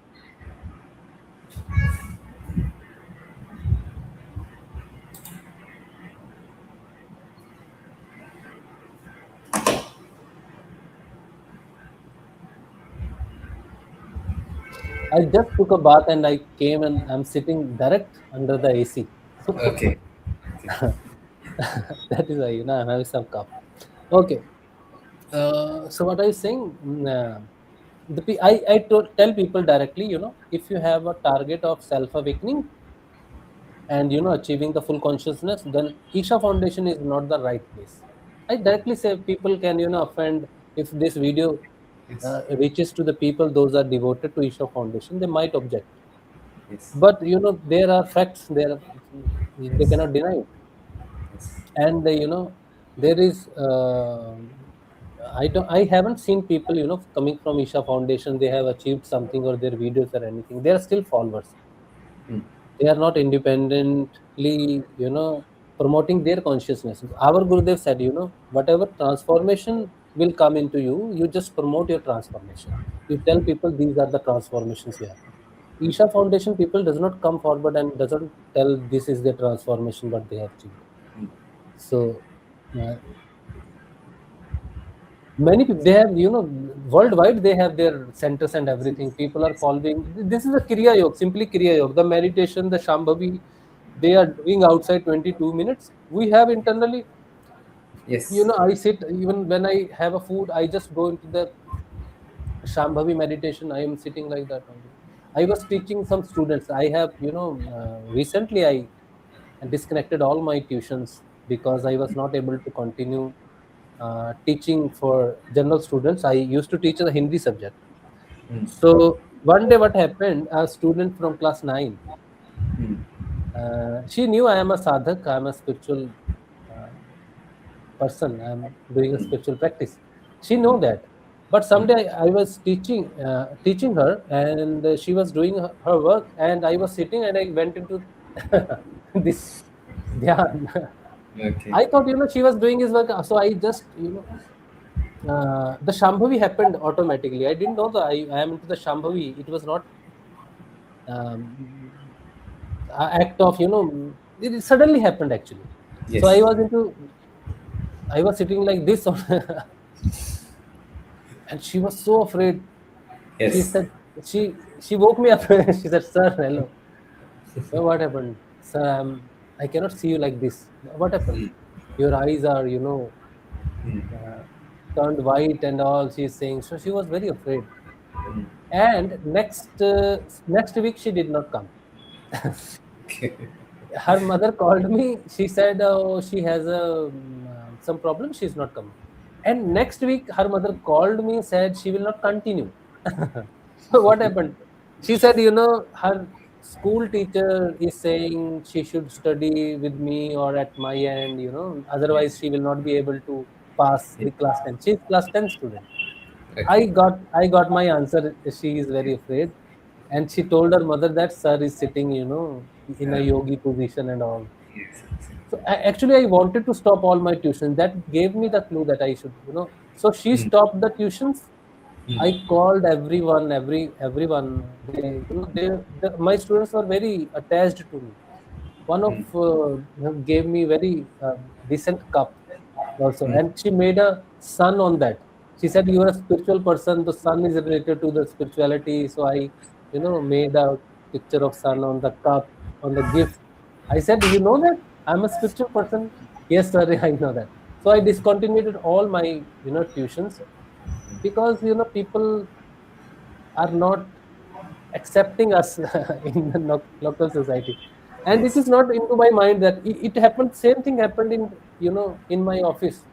I just took a bath and I came and I'm sitting direct under the AC. Okay. That is why, I'm having some cough. Okay. So what I was saying, tell people directly, if you have a target of self awakening and achieving the full consciousness, then Isha Foundation is not the right place. I directly say people can offend if this video Yes. reaches to the people those are devoted to Isha Foundation, they might object. Yes. But there are facts there, they Yes. cannot deny it. Yes. And there is I haven't seen people coming from Isha Foundation, they have achieved something or their videos or anything. They are still followers. Mm. They are not independently promoting their consciousness. Our Gurudev said, whatever transformation will come into you, you just promote your transformation. You tell people these are the transformations you have. Isha Foundation people does not come forward and doesn't tell this is the transformation what they have achieved. So uh, many people, they have worldwide they have their centers and everything. People are following. This is a Kriya Yoga, simply Kriya Yoga. The meditation, the Shambhavi, they are doing outside 22 minutes. We have internally, Yes. I sit even when I have a food, I just go into the Shambhavi meditation. I am sitting like that only. I was teaching some students. I have, recently I disconnected all my tuitions because I was not able to continue teaching for general students. I used to teach a Hindi subject. Mm. So one day, what happened? A student from class 9, Mm. she knew I am a sadhak, I am a spiritual uh, person. I am doing a spiritual practice. She know that. But someday I was teaching her, and she was doing her work, and I was sitting, and I went into this dhyan. Okay. I thought she was doing his work, so I just the Shambhavi happened automatically. I didn't know that I am into the Shambhavi. It was not um, act of it suddenly happened actually. So Yes. I was sitting like this and she was so afraid. She Yes. said she woke me up. She said, "Sir, hello." So what happened, sir? I cannot see you like this. What happened? Your eyes are, uh, turned white and all. She's saying. So she was very afraid. And next week she did not come. Okay. Her mother called me. She said, "Oh, she has some problem. She's not coming." And next week, her mother called me, said she will not continue. So what happened? She said, her school teacher is saying she should study with me or at my end, otherwise she will not be able to pass the class 10. She's class 10 student. Okay. I got my answer. She is very afraid. And she told her mother that sir is sitting, in a Yeah. yogi position and all. Yes. So actually, I wanted to stop all my tuitions. That gave me the clue that I should, So she Mm, stopped the tuitions. mm, I called everyone, everyone. My students were very attached to me. One of mm, gave me very decent cup also, mm. and she made a sun on that. She said, "You are a spiritual person. The sun is related to the spirituality." So I, made a picture of sun on the cup on the gift. I said, "You know that I'm a spiritual person." Yes, sir, I know that. So I discontinued all my tuitions because people are not accepting us in the local society, and it Yes. is not into my mind that it happened. Same thing happened in in my office.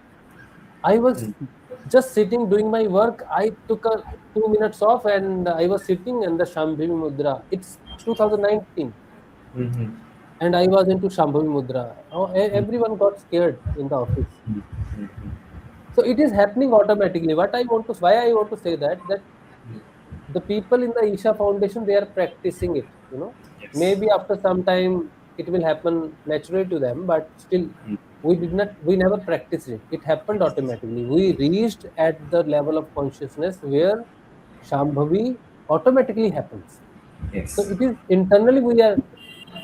I was Mm, just sitting doing my work. I took a 2 minutes off and I was sitting in the Shambhavi Mudra. It's 2019 mm, and I was into Shambhavi Mudra. Oh, mm, everyone got scared in the office. mm, mm. So it is happening automatically. Why I want to say that the people in the Isha Foundation, they are practicing it. Yes. Maybe after some time it will happen naturally to them, but still Mm, we never practiced it. It happened automatically. We reached at the level of consciousness where Shambhavi automatically happens. So yes. it is internally we are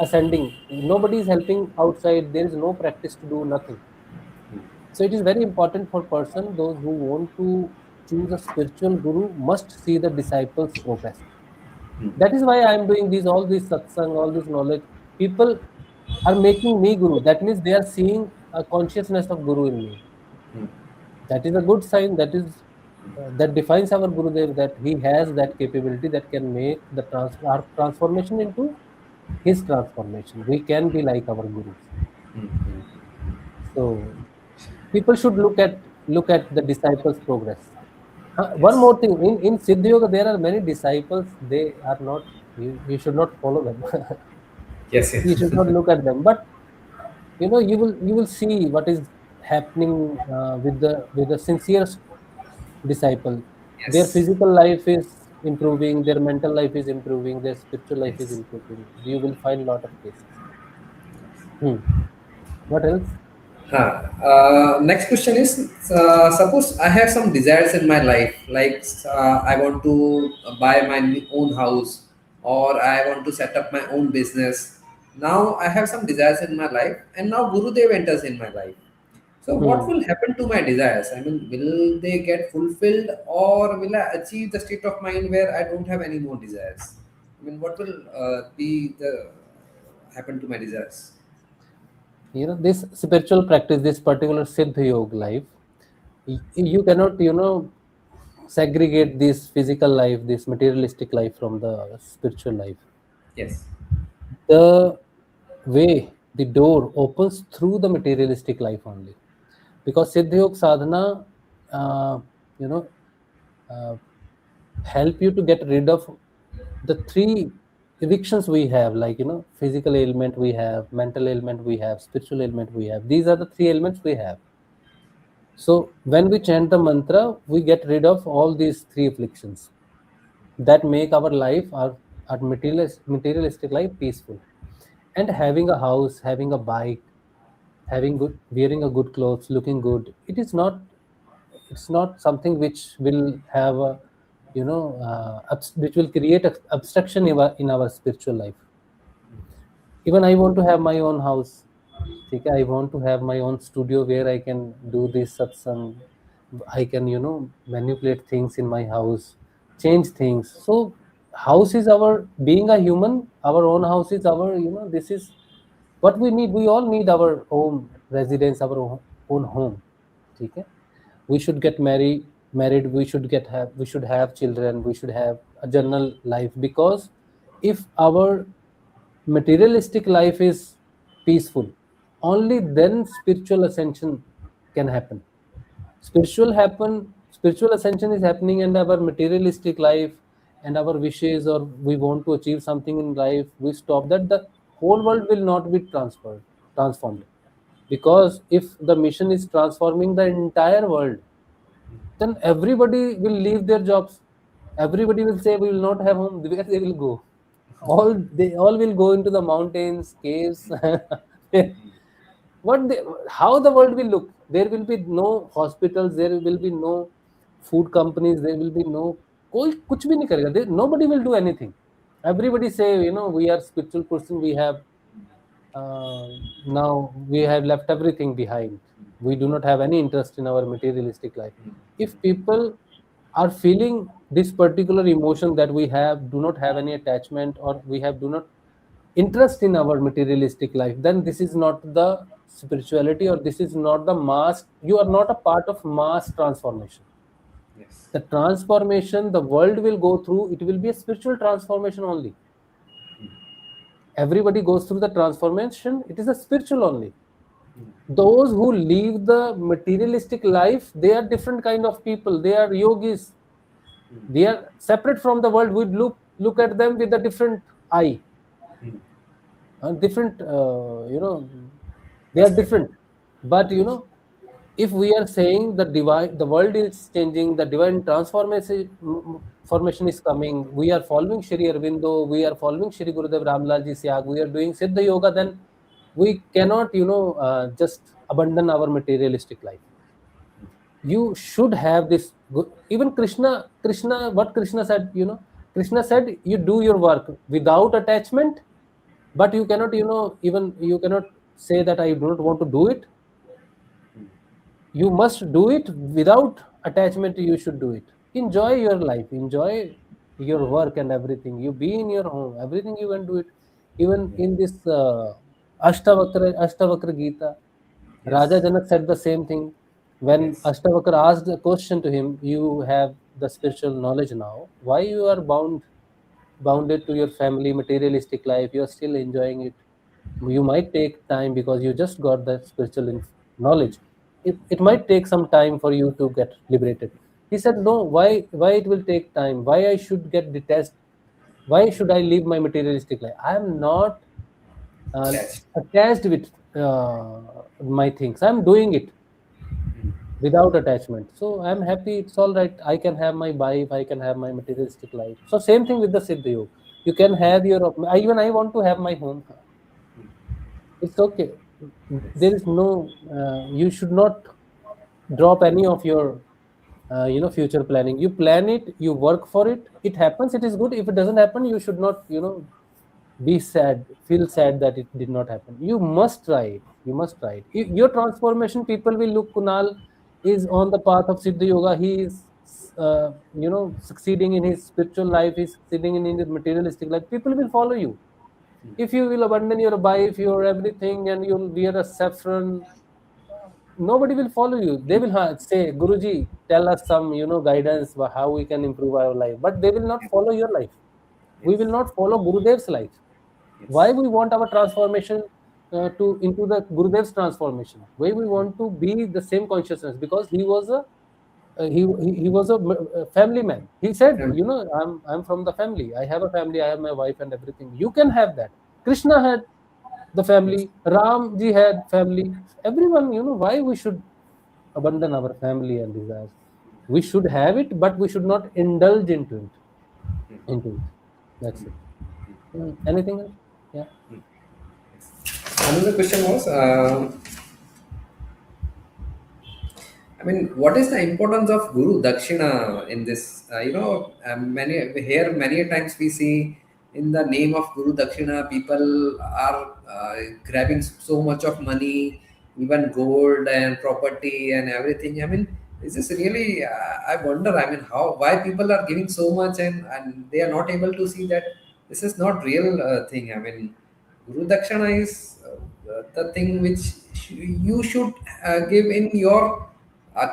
ascending. Nobody is helping outside. There is no practice to do nothing. So it is very important for person those who want to choose a spiritual guru must see the disciples progress. Mm, That is why I am doing this, all this satsang, all this knowledge. People are making me guru. That means they are seeing a consciousness of guru in me. mm. That is a good sign. That defines our Gurudev, that he has that capability that can make our transformation into his transformation. We can be like our gurus. So people should look at the disciples' progress. One Yes. more thing, in Siddha Yoga, there are many disciples. They are not. You should not follow them. Yes. You Yes. should not look at them. But you will see what is happening with the sincere disciple. Their Yes. physical life is improving. Their mental life is improving. Their spiritual life is Yes. improving. You will find a lot of cases. Hmm. What else? Next question is, suppose I have some desires in my life, like I want to buy my own house, or I want to set up my own business. Now I have some desires in my life, and now Gurudev enters in my life. So what Hmm. will happen to my desires? I mean, will they get fulfilled, or will I achieve the state of mind where I don't have any more desires? I mean, what will be the happen to my desires? This spiritual practice, this particular Siddha Yoga life, you cannot, segregate this physical life, this materialistic life from the spiritual life. Yes. The way, the door opens through the materialistic life only. Because Siddha Yoga sadhana, you know, uh, help you to get rid of the three evictions we have, like, physical ailment we have, mental ailment we have, spiritual ailment we have. These are the three ailments we have. So when we chant the mantra, we get rid of all these three afflictions that make our life, our materialistic life peaceful. And having a house, having a bike, having good, wearing a good clothes, looking good, it's not something which will have a, which will create a obstruction in our spiritual life. Even I want to have my own house. Okay, I want to have my own studio where I can do this satsang. I can, manipulate things in my house, change things. So house is our, being a human, our own house is our, this is What we need, we all need our own residence, our own home. ठीक है? We should get married, we should have children, we should have a general life, because if our materialistic life is peaceful, only then spiritual ascension can happen. Spiritual ascension is happening, and our materialistic life and our wishes, or we want to achieve something in life, we stop that, the whole world will not be transformed. Because if the mission is transforming the entire world, then everybody will leave their jobs. Everybody will say we will not have home. Where they will go? They all will go into the mountains, caves. what they, how the world will look? There will be no hospitals. There will be no food companies. There will be no कोई कुछ भी नहीं करेगा. Nobody will do anything. Everybody say, we are spiritual person. We have uh, now we have left everything behind. We do not have any interest in our materialistic life. If people are feeling this particular emotion, that we have do not have any attachment, or we have do not interest in our materialistic life, then this is not the spirituality, or this is not the mass. You are not a part of mass transformation. Yes. The transformation the world will go through, it will be a spiritual transformation only. Everybody goes through the transformation, it is a spiritual only. Those who live the materialistic life, they are different kind of people. They are yogis. They are separate from the world. We look at them with a different eye, different. They are Perspective. different. But if we are saying the world is changing, the divine formation is coming. We are following Shri Aurobindo. We are following Shri Gurudev Ramlal Ji Syag. We are doing Siddha Yoga. Then we cannot, just abandon our materialistic life. You should have this. Even Krishna, what Krishna said, Krishna said, you do your work without attachment, but you cannot, even you cannot say that I do not want to do it. You must do it without attachment. You should do it. Enjoy your life, enjoy your work and everything. You be in your home, everything you can do it. Even in this Ashtavakra Gita, Raja Yes. Janak said the same thing. When Yes. Ashtavakra asked a question to him, you have the spiritual knowledge now, why you are bounded to your family materialistic life? You are still enjoying it. You might take time, because you just got the spiritual knowledge. It might take some time for you to get liberated. He said, no, why it will take time? Why I should get detached? Why should I live my materialistic life? I am not uh, Attached. attached with my things. I'm doing it without attachment. So I'm happy. It's all right. I can have my wife. I can have my materialistic life. So same thing with the Siddha Yoga. You can have your. Even I want to have my home. It's okay. Yes. There is no. You should not drop any of your. Future planning. You plan it. You work for it. It happens. It is good. If it doesn't happen, you should not. Be sad, feel sad that it did not happen. You must try it. You must try it. Your transformation, people will look. Kunal is on the path of Siddha Yoga. He is, succeeding in his spiritual life. He's succeeding in his materialistic life. People will follow you. If you will abandon your wife, your everything, and you'll wear a saffron, nobody will follow you. They will say, Guruji, tell us some, guidance how we can improve our life. But they will not Yes. follow your life. We will Yes. not follow Gurudev's life. Why Yes. we want our transformation to into the Gurudev's transformation? Why we want to be the same consciousness? Because he was a he was a family man. He said, Family. I'm from the family. I have a family. I have my wife and everything. You can have that. Krishna had the Yes. family. Ram ji had family. Everyone, why we should abandon our family and desires? We should have it, but we should not indulge into it. Into it. That's it. Anything else? Yeah. Another question was, I mean, what is the importance of Guru Dakshina in this? Many here many times we see in the name of Guru Dakshina, people are grabbing so much of money, even gold and property and everything. I mean, is this really? I wonder. I mean, how why people are giving so much and they are not able to see that this is not real thing. I mean, Guru Dakshina is. the thing which you should give in your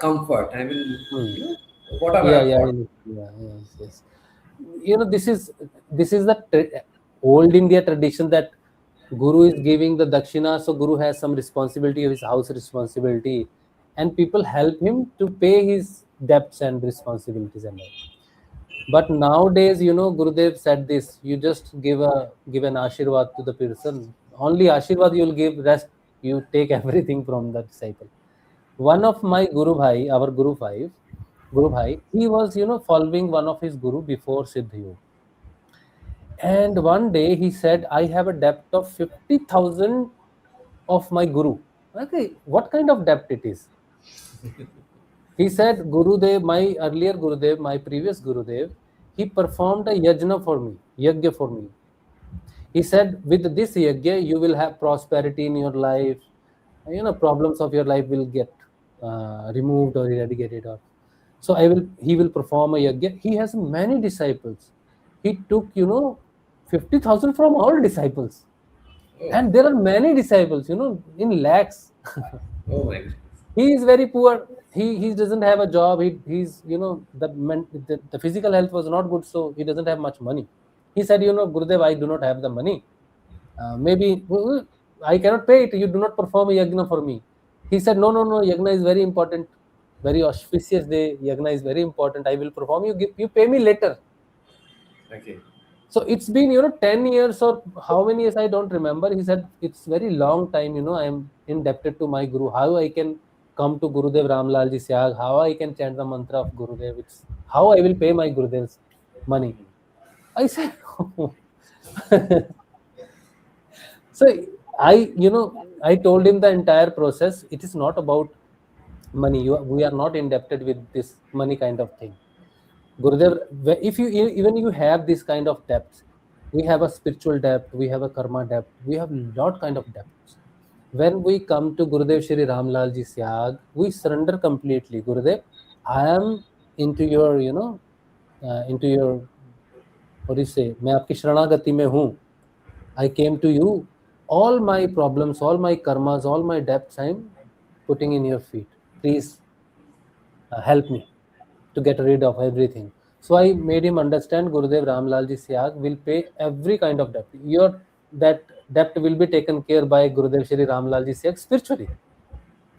comfort. I mean, Hmm. you know, whatever Yeah, I yeah, thought. yeah, yes, yes. This is the old India tradition that Guru is giving the dakshina, so Guru has some responsibility of his house responsibility, and people help him to pay his debts and responsibilities and all. But nowadays, Gurudev said this: you just give an ashirwad to the person. Only ashirwad you'll give. Rest you take everything from the disciple. One of my Guru Bhai, our Guru Bhai, he was following one of his guru before Siddha Yoga. And one day he said, I have a debt of 50,000 of my guru. Okay, what kind of debt it is? He said, Gurudev, my earlier Gurudev, my previous Gurudev, he performed a yajna for me. He said, with this yajna, you will have prosperity in your life. Problems of your life will get removed or eradicated. Or so he will perform a yajna. He has many disciples. He took, 50,000 from all disciples. Oh, And there are many disciples, in lakhs. oh my goodness. He is very poor. He doesn't have a job. He's the physical health was not good, so he doesn't have much money. He said, Gurudev, I do not have the money. Maybe I cannot pay it. You do not perform a yagna for me. He said, no, no, no, yagna is very important, very auspicious day. Yagna is very important. I will perform. You pay me later. Okay. So it's been 10 years or how many years, I don't remember. He said it's very long time. I am indebted to my guru. How I can come to Gurudev Ramlal ji Syag, how I can chant the mantra of Gurudev, it's how I will pay my Gurudev's money. I said so I told him the entire process. It is not about money. We are not indebted with this money kind of thing. Gurudev, if you even you have this kind of depth, we have a spiritual depth, we have a karma depth, we have lot kind of depths. When we come to Gurudev Shri Ramlal Ji Syag, we surrender completely. Gurudev, I am into your, into your, what do you say? मैं आपकी शरणागति में हूँ. I came to you. All my problems, all my karmas, all my debts, I am putting in your feet. Please help me to get rid of everything. So I made him understand Gurudev Ramlalji Syag will pay every kind of debt. Your that debt will be taken care by Gurudev Shri Ramlalji Syag spiritually.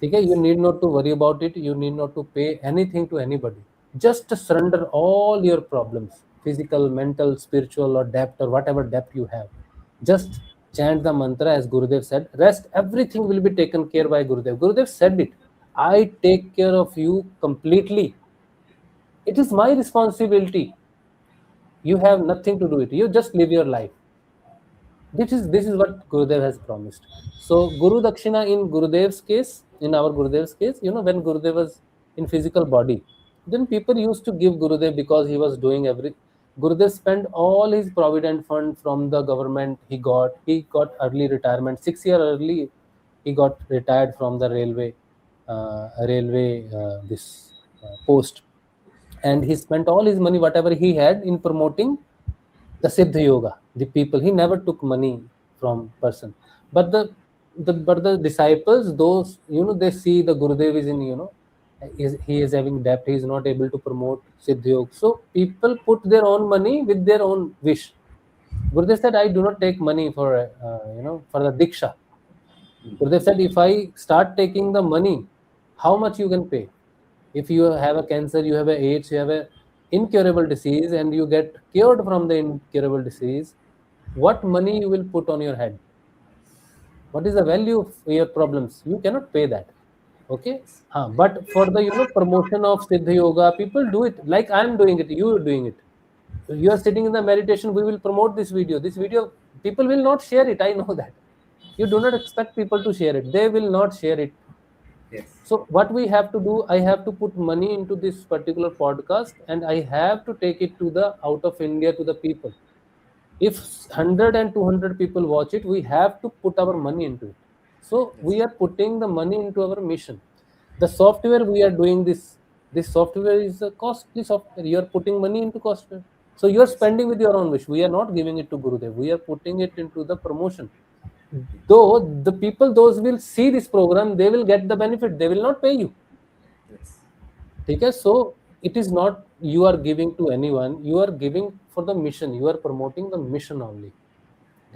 Okay, you need not to worry about it. You need not to pay anything to anybody. Just surrender all your problems, physical, mental, spiritual, or debt, or whatever debt you have. Just chant the mantra as Gurudev said. Rest, everything will be taken care by Gurudev. Gurudev said it. I take care of you completely. It is my responsibility. You have nothing to do with it. You just live your life. This is what Gurudev has promised. So Guru Dakshina in Gurudev's case, in our Gurudev's case, when Gurudev was in physical body, then people used to give Gurudev because he was doing every. Gurudev spent all his provident fund from the government. He got early retirement. 6 year early he got retired from the railway this post, and he spent all his money whatever he had in promoting the Siddha Yoga, the people. He never took money from person. But the disciples, those they see the Gurudev is in he is having debt. He is not able to promote Siddha Yoga. So people put their own money with their own wish. Gurudev said, I do not take money for for the diksha. Gurudev said, if I start taking the money, how much you can pay? If you have a cancer, you have a AIDS, you have a incurable disease, and you get cured from the incurable disease, what money you will put on your head? What is the value of your problems? You cannot pay that. Okay. But for the promotion of Siddha Yoga, people do it like I am doing it. You are doing it. You are sitting in the meditation. We will promote this video. This video, people will not share it. I know that. You do not expect people to share it. They will not share it. Yes. So what we have to do, I have to put money into this particular podcast, and I have to take it to the out of India to the people. If 100 and 200 people watch it, we have to put our money into it. So Yes. we are putting the money into our mission. The software we are doing this software is a costly software. You are putting money into software. So you are Yes. spending with your own wish. We are not giving it to Gurudev. We are putting it into the promotion. Though the people, those will see this program, they will get the benefit, they will not pay you. Yes. Okay, so it is not you are giving to anyone, you are giving for the mission, you are promoting the mission only.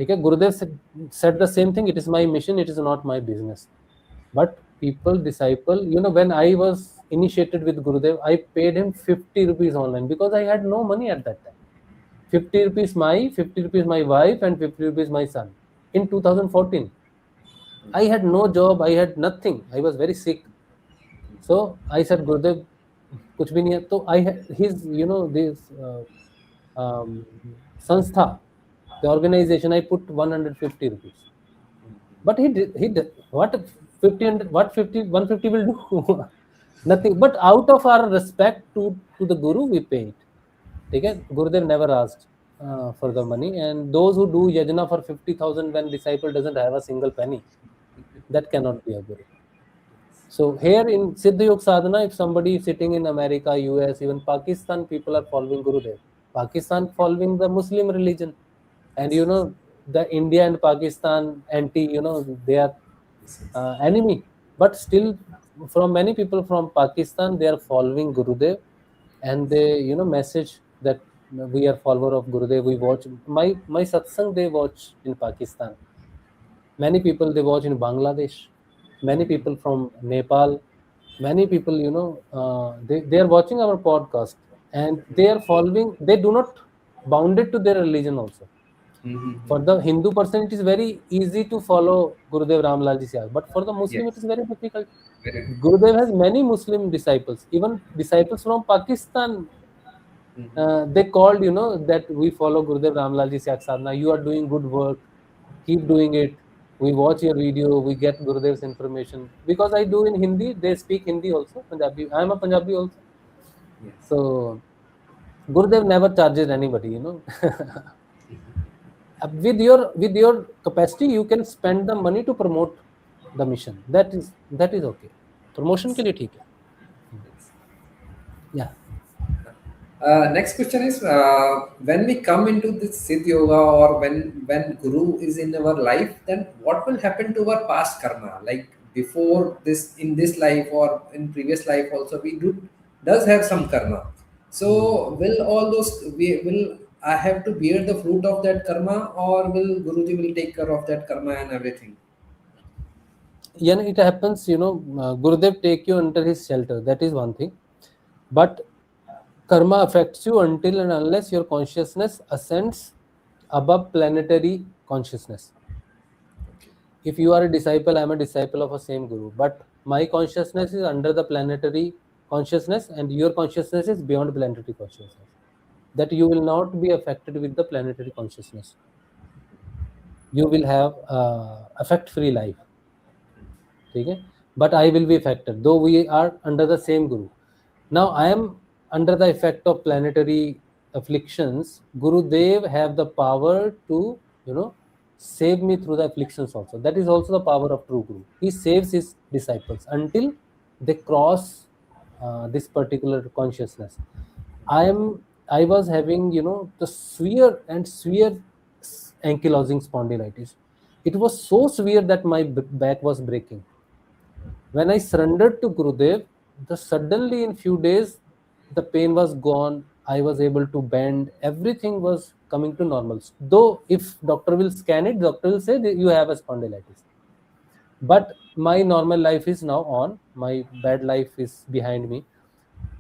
Okay, Gurudev said the same thing, it is my mission, it is not my business. But people, disciple, when I was initiated with Gurudev, I paid him 50 rupees online because I had no money at that time. 50 rupees my, 50 rupees my wife, and 50 rupees my son. In 2014, I had no job, I had nothing, I was very sick. So I said, Gurudev, कुछ भी नहीं है तो his this संस्था, the organization, I put 150 rupees. But what 50 and what 50 150 will do? Nothing. But out of our respect to the Guru, we pay it. Okay? Gurudev never asked for the money, and those who do yajna for 50,000 when disciple doesn't have a single penny, that cannot be a Guru. So here in Siddha Yoga Sadhana, if somebody is sitting in America, US, even Pakistan, people are following Gurudev. Pakistan following the Muslim religion. And the India and Pakistan anti, they are Yes. Yes. enemy. But still, from many people from Pakistan, they are following Gurudev, and they, message that we are follower of Gurudev. We watch my satsang, they watch in Pakistan. Many people they watch in Bangladesh, many people from Nepal, many people, they are watching our podcast, and they are following, they do not bound it to their religion also. For the Hindu person, it is very easy to follow Gurudev Ramlalji Sahib, but for the Muslim, it Yes. is very difficult. Very difficult. Gurudev has many Muslim disciples, even disciples from Pakistan. They called, that we follow Gurudev Ramlalji Sahib Sadhana. You are doing good work. Keep doing it. We watch your video. We get Gurudev's information. Because I do in Hindi, they speak Hindi also, Punjabi. I am a Punjabi also. Yes. So Gurudev never charges anybody. With your capacity, you can spend the money to promote the mission. That is okay. Promotion के लिए ठीक है. Yes. Yeah. Next question is, when we come into this Siddh Yoga, or when Guru is in our life, then what will happen to our past karma? Like before this, in this life or in previous life, also we does have some karma. So will all those, we will I have to bear the fruit of that karma, or will Guruji will take care of that karma and everything? Yeah, it happens, Gurudev take you under his shelter. That is one thing. But karma affects you until and unless your consciousness ascends above planetary consciousness. If you are a disciple, I am a disciple of a same Guru. But my consciousness is under the planetary consciousness, and your consciousness is beyond planetary consciousness. That you will not be affected with the planetary consciousness. You will have affect-free life. Okay? But I will be affected, though we are under the same Guru. Now I am under the effect of planetary afflictions. Gurudev have the power to, save me through the afflictions also. That is also the power of true Guru. He saves his disciples until they cross this particular consciousness. I was having, the severe ankylosing spondylitis. It was so severe that my back was breaking. When I surrendered to Gurudev, the suddenly in few days, the pain was gone. I was able to bend. Everything was coming to normal. Though if doctor will scan it, doctor will say that you have a spondylitis. But my normal life is now on. My bad life is behind me.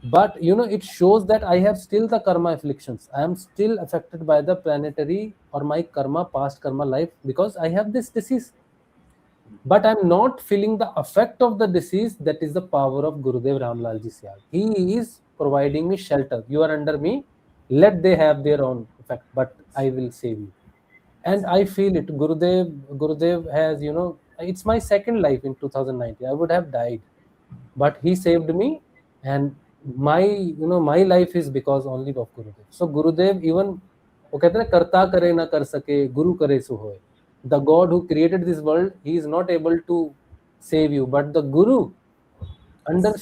But it shows that I have still the karma afflictions. I am still affected by the planetary or my karma, past karma life, because I have this disease. But I'm not feeling the effect of the disease. That is the power of Gurudev Ramlalji Sahib. He is providing me shelter. You are under me. Let they have their own effect, but I will save you. And I feel it. Gurudev has, it's my second life in 2019. I would have died, but he saved me, and my life is because only of Gurudev. So Gurudev, even वो कहते हैं करता करे ना कर सके गुरु करे सो होए. The God who created this world, he is not able to save you, but the Guru, under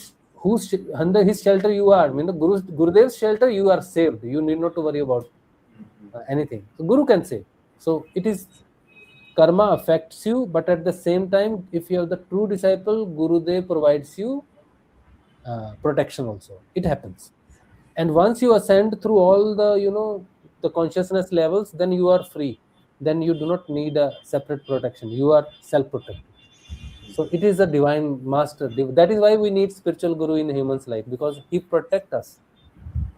under his shelter you are. I mean, the Gurudev's shelter, you are saved. You need not to worry about anything. So Guru can save. So it is karma affects you, but at the same time, if you are the true disciple, Gurudev provides you protection also. It happens. And once you ascend through all the, the consciousness levels, then you are free. Then you do not need a separate protection. You are self-protected. So it is a divine master. That is why we need spiritual guru in human's life, because he protect us.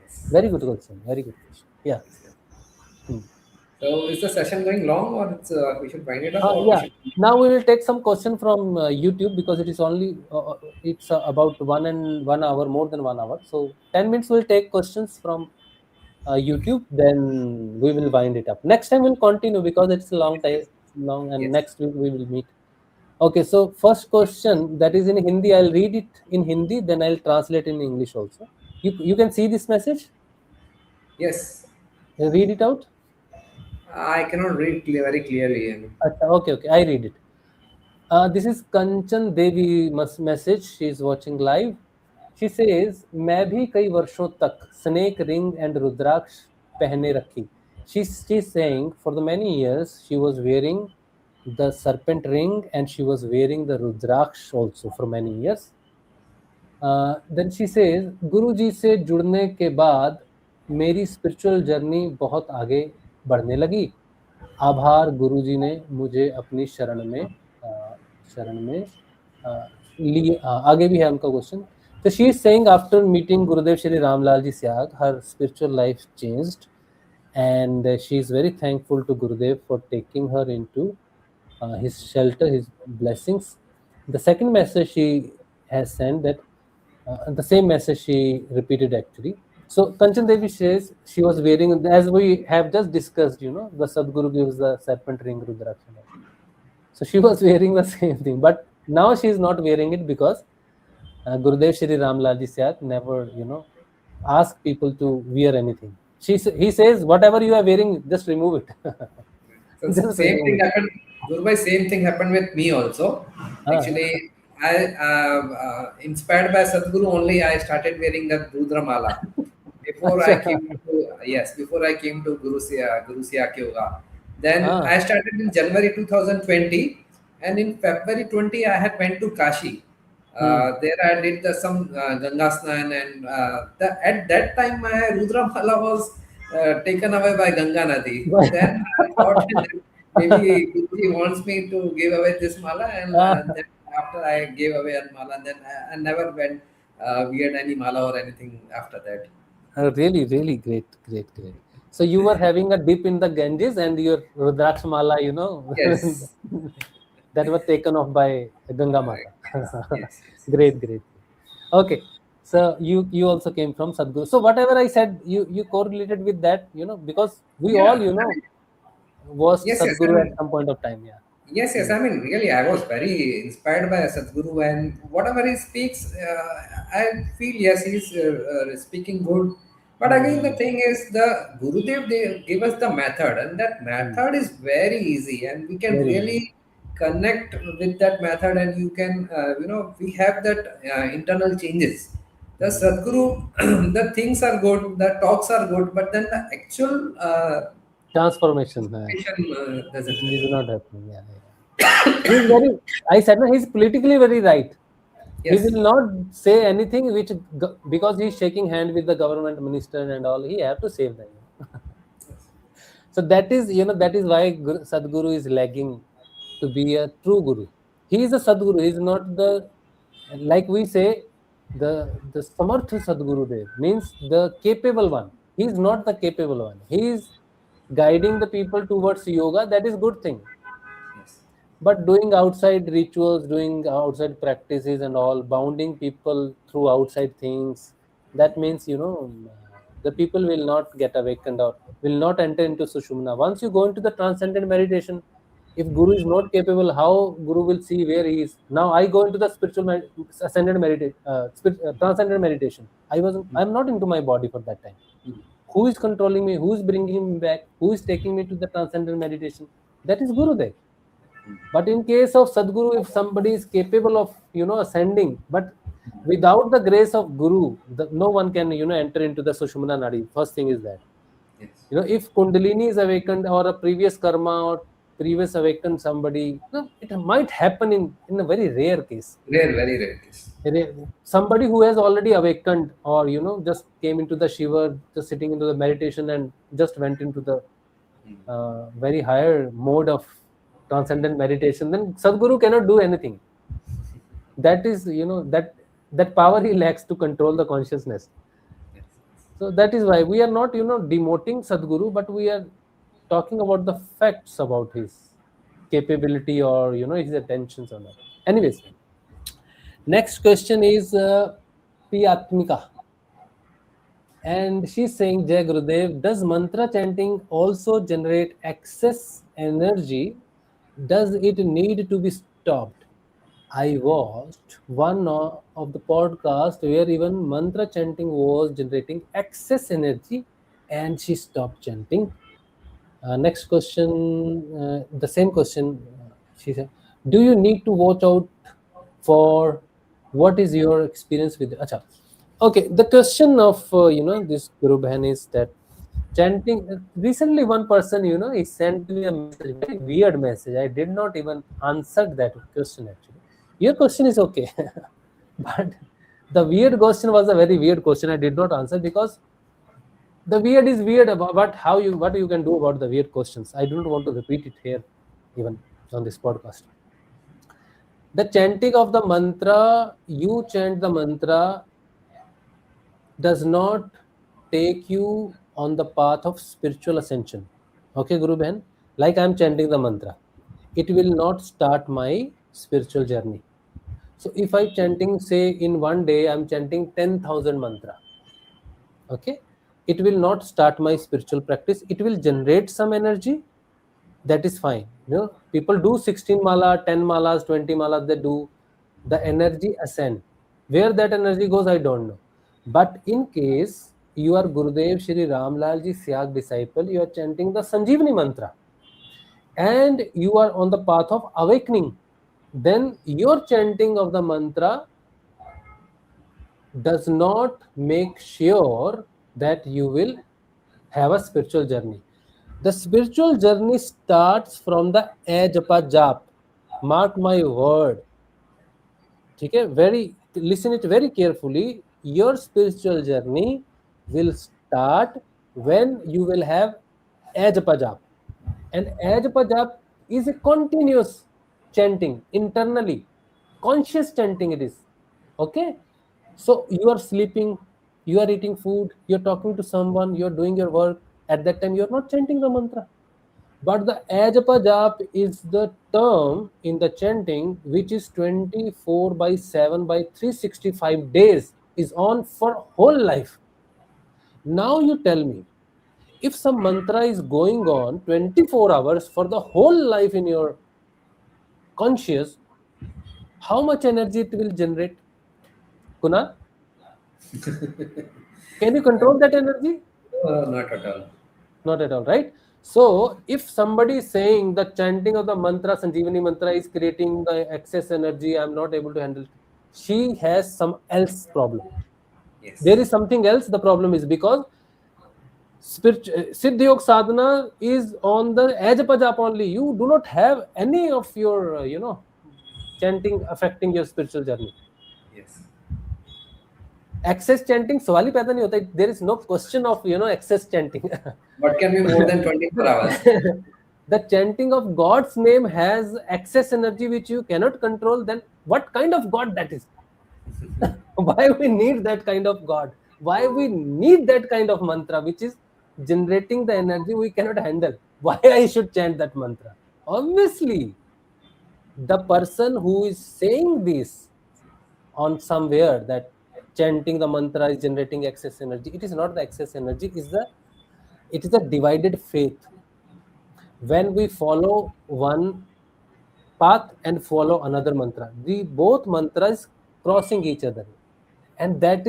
Yes. Very good question. Very good question. Yeah. Hmm. So is the session going long, or we should wind it up, or we Yeah. should? Now we will take some question from YouTube, because it is only it's about 1 hour, more than 1 hour. So 10 minutes we'll take questions from YouTube. Then we will wind it up. Next time we'll continue, because it's a long time, long, and Yes. next week we will meet. Okay. So first question, that is in Hindi. I'll read it in Hindi. Then I'll translate in English also. You can see this message. Yes. Read it out. I cannot read very clearly. I mean, Okay. Okay. I read it. This is Kanchan Devi message. She is watching live. She says, मैं भी कई वर्षों तक snake ring and रुद्राक्ष पहने रखी. She's saying for the many years she was wearing the serpent ring and she was wearing the rudraksh also for many years. Then she says, गुरु जी से जुड़ने के बाद मेरी स्पिरिचुअल जर्नी बहुत आगे बढ़ने लगी. आभार गुरुजी ने मुझे अपनी शरण में लिए. आगे भी है उनका question. So she is saying after meeting Gurudev Shri Ramlal Ji Syag, her spiritual life changed, and she is very thankful to Gurudev for taking her into his shelter, his blessings. The second message she has sent, that the same message she repeated actually. So Kanchan Devi says she was wearing, as we have just discussed, the Sadguru gives the serpent ring, Rudraksh. So she was wearing the same thing, but now she is not wearing it, because Gurudev Shri Ramlal Ji Syag never, ask people to wear anything. He says, whatever you are wearing, just remove it. so Just same remove thing it. happened. Gurubai, same thing happened with me also. Ah, Actually, I inspired by Sadguru only. I started wearing the Rudra mala. Before I acha. came to yes, before I came to Guru Siya Yoga. Then Ah, I started in January 2020, and in February 20 I had went to Kashi. hmm. There I did some Ganga Snan, and at that time my Rudra Mala was taken away by Ganga Nadi. Then I thought that maybe Guruji wants me to give away this mala, and Ah, then after I gave away a mala, then I never went weird any mala or anything after that. really, really great, great, great. So you were having a dip in the Ganges, and your Rudraksh Mala, Yes. that were taken off by Ganga Mata. Yes. Yes. Yes. Great, great. Okay. So you also came from Sadhguru. So whatever I said, you correlated with that, because we all, Yeah. I mean, was yes. Yes. I Sadhguru at mean, some point of time. Yeah. yes, yes. Hmm. I mean, really, I was very inspired by Sadhguru, and whatever he speaks, I feel yes, he's speaking good. But again, the Hmm. thing is, the Gurudev they give us the method, and that Hmm. method is very easy, and we can Very easy. really connect with that method, and you can, we have that internal changes. The Hmm. Sadhguru, the things are good, the talks are good, but then the actual Transformation execution doesn't is happen. not happening. Yeah, yeah. He's very. I said no. He's politically very right. He Yes. will not say anything which, because he's shaking hand with the government minister and all. He have to save them. So that is, that is why Sadguru is lagging to be a true guru. He is a Sadguru. He is not the, like we say, the Samarth Sadguru Dev means the capable one. He is not the capable one. He is guiding the people towards yoga. That is good thing. Yes. But doing outside rituals, doing outside practices and all, bounding people through outside things, that means, the people will not get awakened or will not enter into Sushumna. Once you go into the transcendent meditation, if Guru is not capable, how Guru will see where he is? Now I go into the spiritual ascended meditation, transcendent meditation. I'm not into my body for that time. Who is controlling me? Who is bringing me back? Who is taking me to the transcendent meditation? That is Guru there. But in case of Sadguru, if somebody is capable of, ascending, but without the grace of Guru, no one can, enter into the Sushumna Nadi. First thing is that. Yes. If Kundalini is awakened, or a previous karma or previous awakened somebody. No, it might happen in a very rare case. Rare, very rare case. Somebody who has already awakened, or just came into the shiva, just sitting into the meditation and just went into the very higher mode of transcendent meditation, then Sadguru cannot do anything. That is, that power he lacks to control the consciousness. Yes. So that is why we are not, demoting Sadguru, but we are talking about the facts about his capability, or his attentions or not. Anyways, next question is P. Atmika. And she's saying, Jai Gurudev, does mantra chanting also generate excess energy? Does it need to be stopped? I watched one of the podcast where even mantra chanting was generating excess energy and she stopped chanting. Next question, the same question. She said, do you need to watch out for what is your experience with? Acha. Okay, the question of this Guru Bhan is that chanting. Recently, one person he sent me a message, very weird message. I did not even answer that question actually. Your question is okay, but the weird question was a very weird question. I did not answer because the weird is weird about what you can do about the weird questions. I don't want to repeat it here, even on this podcast. The chanting of the mantra, you chant the mantra, does not take you on the path of spiritual ascension. Okay, Guru Bhan? Like I'm chanting the mantra, it will not start my spiritual journey. So if I chanting, say in one day, I'm chanting 10,000 mantra. Okay, it will not start my spiritual practice. It will generate some energy. That is fine. People do 16 mala, 10 malas, 20 malas. They do, the energy ascend. Where that energy goes, I don't know. But in case you are Gurudev Shri Ramlal Ji Syag disciple, you are chanting the Sanjeevani mantra, and you are on the path of awakening, then your chanting of the mantra does not make sure that you will have a spiritual journey. The spiritual journey starts from the japa jap. Mark my word. Okay, listen it very carefully. Your spiritual journey will start when you will have japa jap. And japa jap is a continuous chanting internally, conscious chanting it is. Okay, so you are sleeping, you are eating food, you're talking to someone, you're doing your work. At that time, you're not chanting the mantra. But the Ajapa Jap is the term in the chanting which is 24 by 7 by 365 days, is on for whole life. Now you tell me, if some mantra is going on 24 hours for the whole life in your conscious, how much energy it will generate? Kunal, can you control that energy? Not at all. Not at all, right? So if somebody is saying the chanting of the mantra, Sanjeevani mantra, is creating the excess energy, I'm not able to handle it, she has some else problem. There Yes. is something else. The problem is because Siddha Yoga sadhana is on the Ajapa Japa only. You do not have any of your, chanting affecting your spiritual journey. Yes. Excess chanting सवाल ही पैदा नहीं होता. There is no question of excess chanting. What can be more than 24 hours? The chanting of God's name has excess energy which you cannot control. Then what kind of God that is? Why we need that kind of God? Why we need that kind of mantra which is generating the energy we cannot handle? Why I should chant that mantra? Obviously, the person who is saying this on somewhere that chanting the mantra is generating excess energy. It is not the excess energy. It is a divided faith. When we follow one path and follow another mantra, the both mantras crossing each other, and that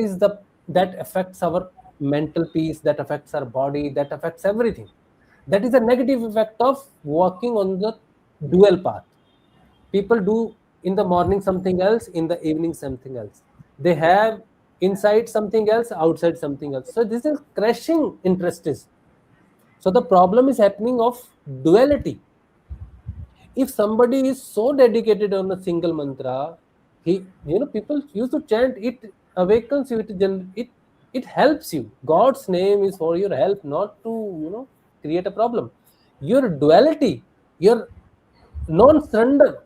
affects our mental peace, that affects our body, that affects everything. That is a negative effect of walking on the dual path. People do in the morning something else, in the evening something else. They have inside something else, outside something else. So this is crashing interests. So the problem is happening of duality. If somebody is so dedicated on a single mantra, he, people used to chant it, awakens you, it helps you. God's name is for your help, not to, create a problem. Your duality, your non-surrender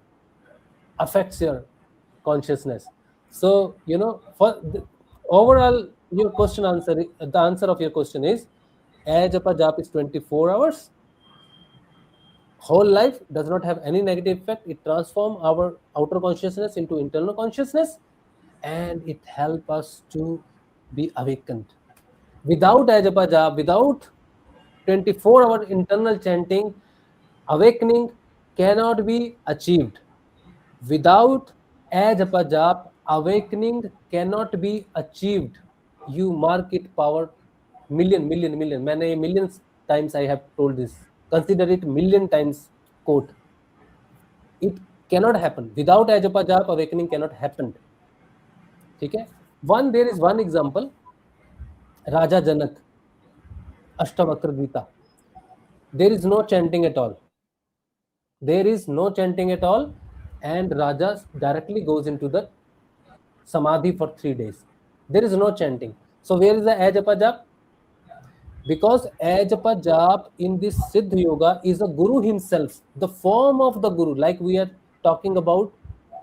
affects your consciousness. So, for the, overall, your question answer, the answer of your question is, as Japa Jap is 24 hours, whole life does not have any negative effect. It transforms our outer consciousness into internal consciousness, and it helps us to be awakened. Without Ajapa Jap, without 24-hour internal chanting, awakening cannot be achieved. Without Ajapa Jap, awakening cannot be achieved. You mark it power, million. Many millions times I have told this. Consider it million times quote. It cannot happen. Without Ajapa Jap, awakening cannot happen. Okay? There is one example, Raja Janak, Ashtavakra Gita. There is no chanting at all. There is no chanting at all, and Raja directly goes into the samadhi for 3 days. There is no chanting. So where is the Ajapa Jap? Because Ajapa Jap in this Siddha Yoga is a Guru himself, the form of the Guru, like we are talking about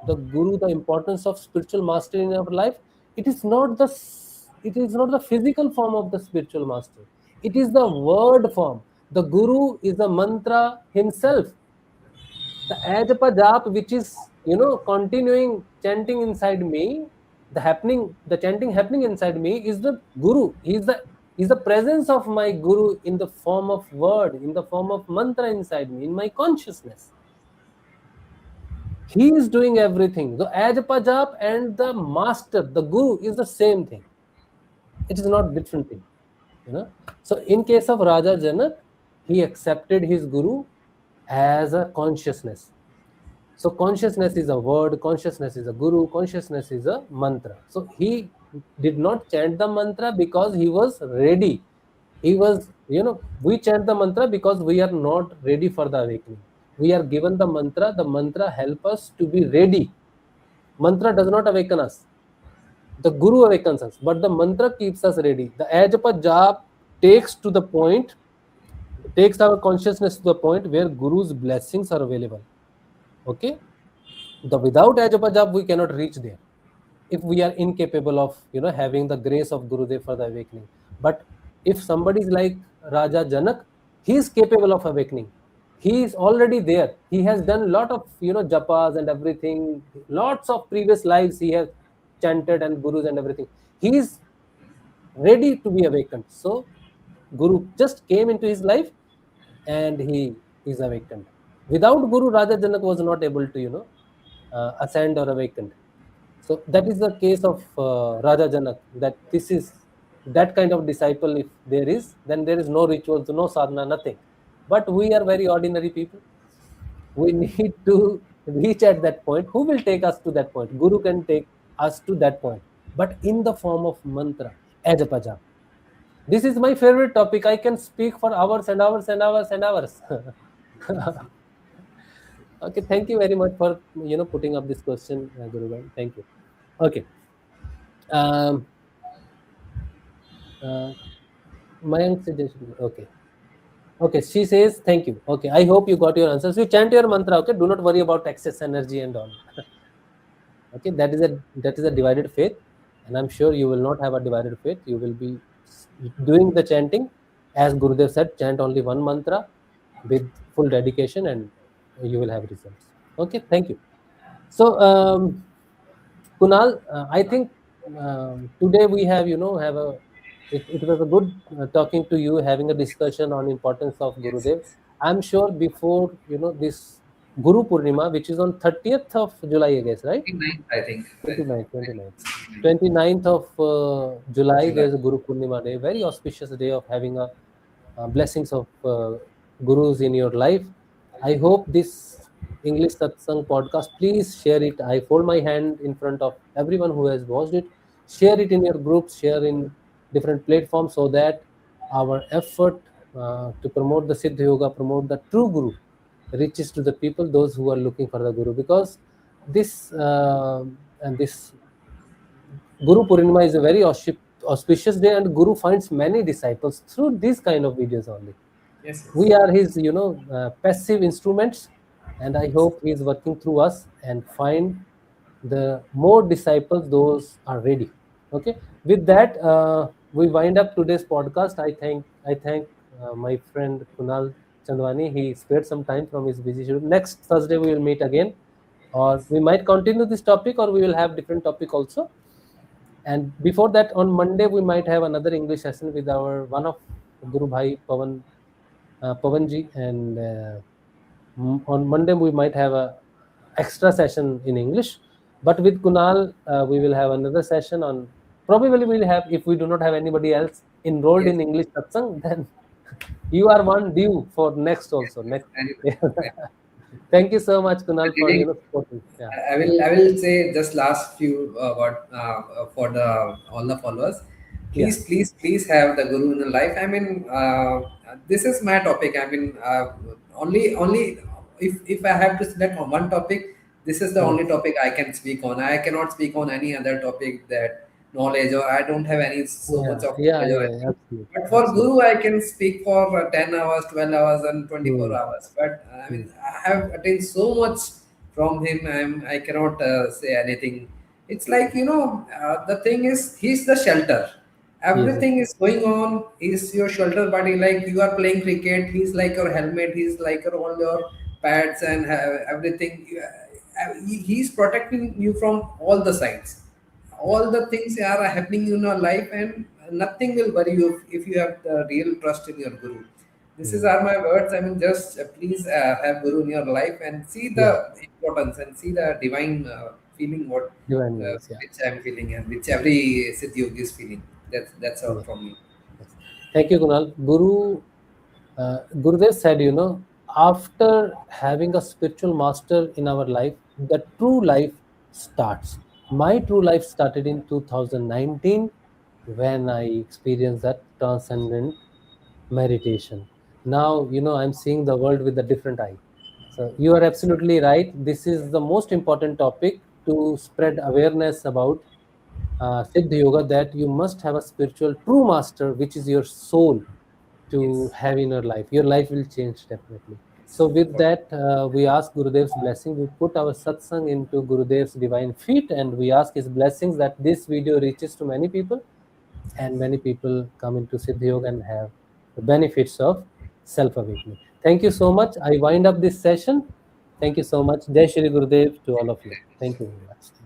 the Guru, the importance of spiritual mastery in our life. It is not the physical form of the spiritual master. It is the word form. The Guru is the mantra himself. The Ajapa Jap, which is, continuing chanting inside me, the chanting happening inside me is the Guru. He is the presence of my Guru in the form of word, in the form of mantra inside me, in my consciousness. He is doing everything. The Ajapa Jap and the master, the Guru, is the same thing. It is not different thing. So in case of Raja Janak, he accepted his Guru as a consciousness. So consciousness is a word, consciousness is a Guru, consciousness is a mantra. So he did not chant the mantra because he was ready. He was, we chant the mantra because we are not ready for the awakening. We are given the mantra help us to be ready. Mantra does not awaken us. The Guru awakens us, but the mantra keeps us ready. The Ajapa Jap takes to the point, takes our consciousness to the point where Guru's blessings are available. Okay? Without Ajapa Jap, we cannot reach there if we are incapable of, having the grace of Gurudev for the awakening. But if somebody is like Raja Janak, he is capable of awakening. He is already there. He has done a lot of, japas and everything. Lots of previous lives he has chanted and gurus and everything. He is ready to be awakened. So Guru just came into his life and he is awakened. Without Guru, Raja Janak was not able to, ascend or awakened. So that is the case of Raja Janak, that this is that kind of disciple. If there is, then there is no rituals, no sadhana, nothing. But we are very ordinary people. We need to reach at that point. Who will take us to that point? Guru can take us to that point, but in the form of mantra, Ajapa Jap. This is my favorite topic. I can speak for hours and hours and hours and hours. Okay, thank you very much for putting up this question, Guru Bhai. Thank you. Okay. Um, uh, Mayank suggestion. Okay. Okay. She says thank you. Okay. I hope you got your answers. You chant your mantra. Okay. Do not worry about excess energy and all. Okay. That is a divided faith, and I'm sure you will not have a divided faith. You will be doing the chanting as Gurudev said. Chant only one mantra with full dedication, and you will have results. Okay. Thank you. So. Kunal, I think today we have, it was a good talking to you, having a discussion on importance of Yes, Gurudev. yes. I'm sure before, this Guru Purnima, which is on 30th of July, I guess, right? 29th, I think. I 29th, think 29th. it's 29th 29th of July, July. there's a Guru Purnima day, very auspicious day of having a blessings of gurus in your life. I hope this English Satsang podcast, please share it. I fold my hand in front of everyone who has watched it. Share it in your groups, share in different platforms so that our effort to promote the Siddha Yoga, promote the true Guru, reaches to the people, those who are looking for the guru, because this and this Guru Purnima is a very auspicious day, and Guru finds many disciples through these kind of videos only. Yes, yes, We are his, passive instruments, and I yes. hope he is working through us and find the more disciples, those are ready. Okay, with that, we wind up today's podcast. I thank my friend Kunal Chandwani. He spared some time from his busy schedule. Next Thursday we will meet again, or we might continue this topic, or we will have different topic also. And before that, on Monday we might have another English session with our one of Guru Bhai Pavanji, and on Monday we might have a extra session in English. But with Kunal, we will have another session on. Probably we'll have, if we do not have anybody else enrolled Yes, in English satsang, then you are one due for next yes, also yes. next. And Thank you so much, Kunal, for leading, supporting. Yeah, yeah, I will say just last few word for the all the followers. yeah, Please have the guru in your life. I mean, this is my topic. I mean, only if I have to select on one topic, this is the mm, only topic I can speak on. I cannot speak on any other topic that knowledge, or I don't have any so yeah, much of yeah, knowledge or yeah, anything. absolutely, But for absolutely. Guru, I can speak for 10 hours, 12 hours, and 24 Mm, hours. But I mm, mean, I have attained so much from him. I cannot say anything. It's like, the thing is, he's the shelter. yes, Everything is going on. He's your shelter buddy. Like you are playing cricket, he's like your helmet. He's like all your pads and everything. He's protecting you from all the sides. yeah, All the things are happening in your life, and nothing will worry you if you have the real trust in your guru. This is mm, are my words. I mean, just please have guru in your life and see the yeah, importance and see the divine feeling what divine means, yeah. which I'm feeling and which every Siddhi yogi is feeling. That's all Yeah. from me. Yes. Thank you, Kunal. Gurudev said, after having a spiritual master in our life, the true life starts. My true life started in 2019 when I experienced that transcendent meditation. Now, I'm seeing the world with a different eye. So you are absolutely right. This is the most important topic to spread awareness about Siddha Yoga, that you must have a spiritual true master, which is your soul, to Yes. have in your life. Your life will change definitely. Yes. So, with that, we ask Gurudev's blessing. We put our satsang into Gurudev's divine feet, and we ask his blessings that this video reaches to many people, and many people come into Siddha Yoga and have the benefits of self awakening. Thank you so much. I wind up this session. Thank you so much. Jai Shri Gurudev to all of you. Thank you very much.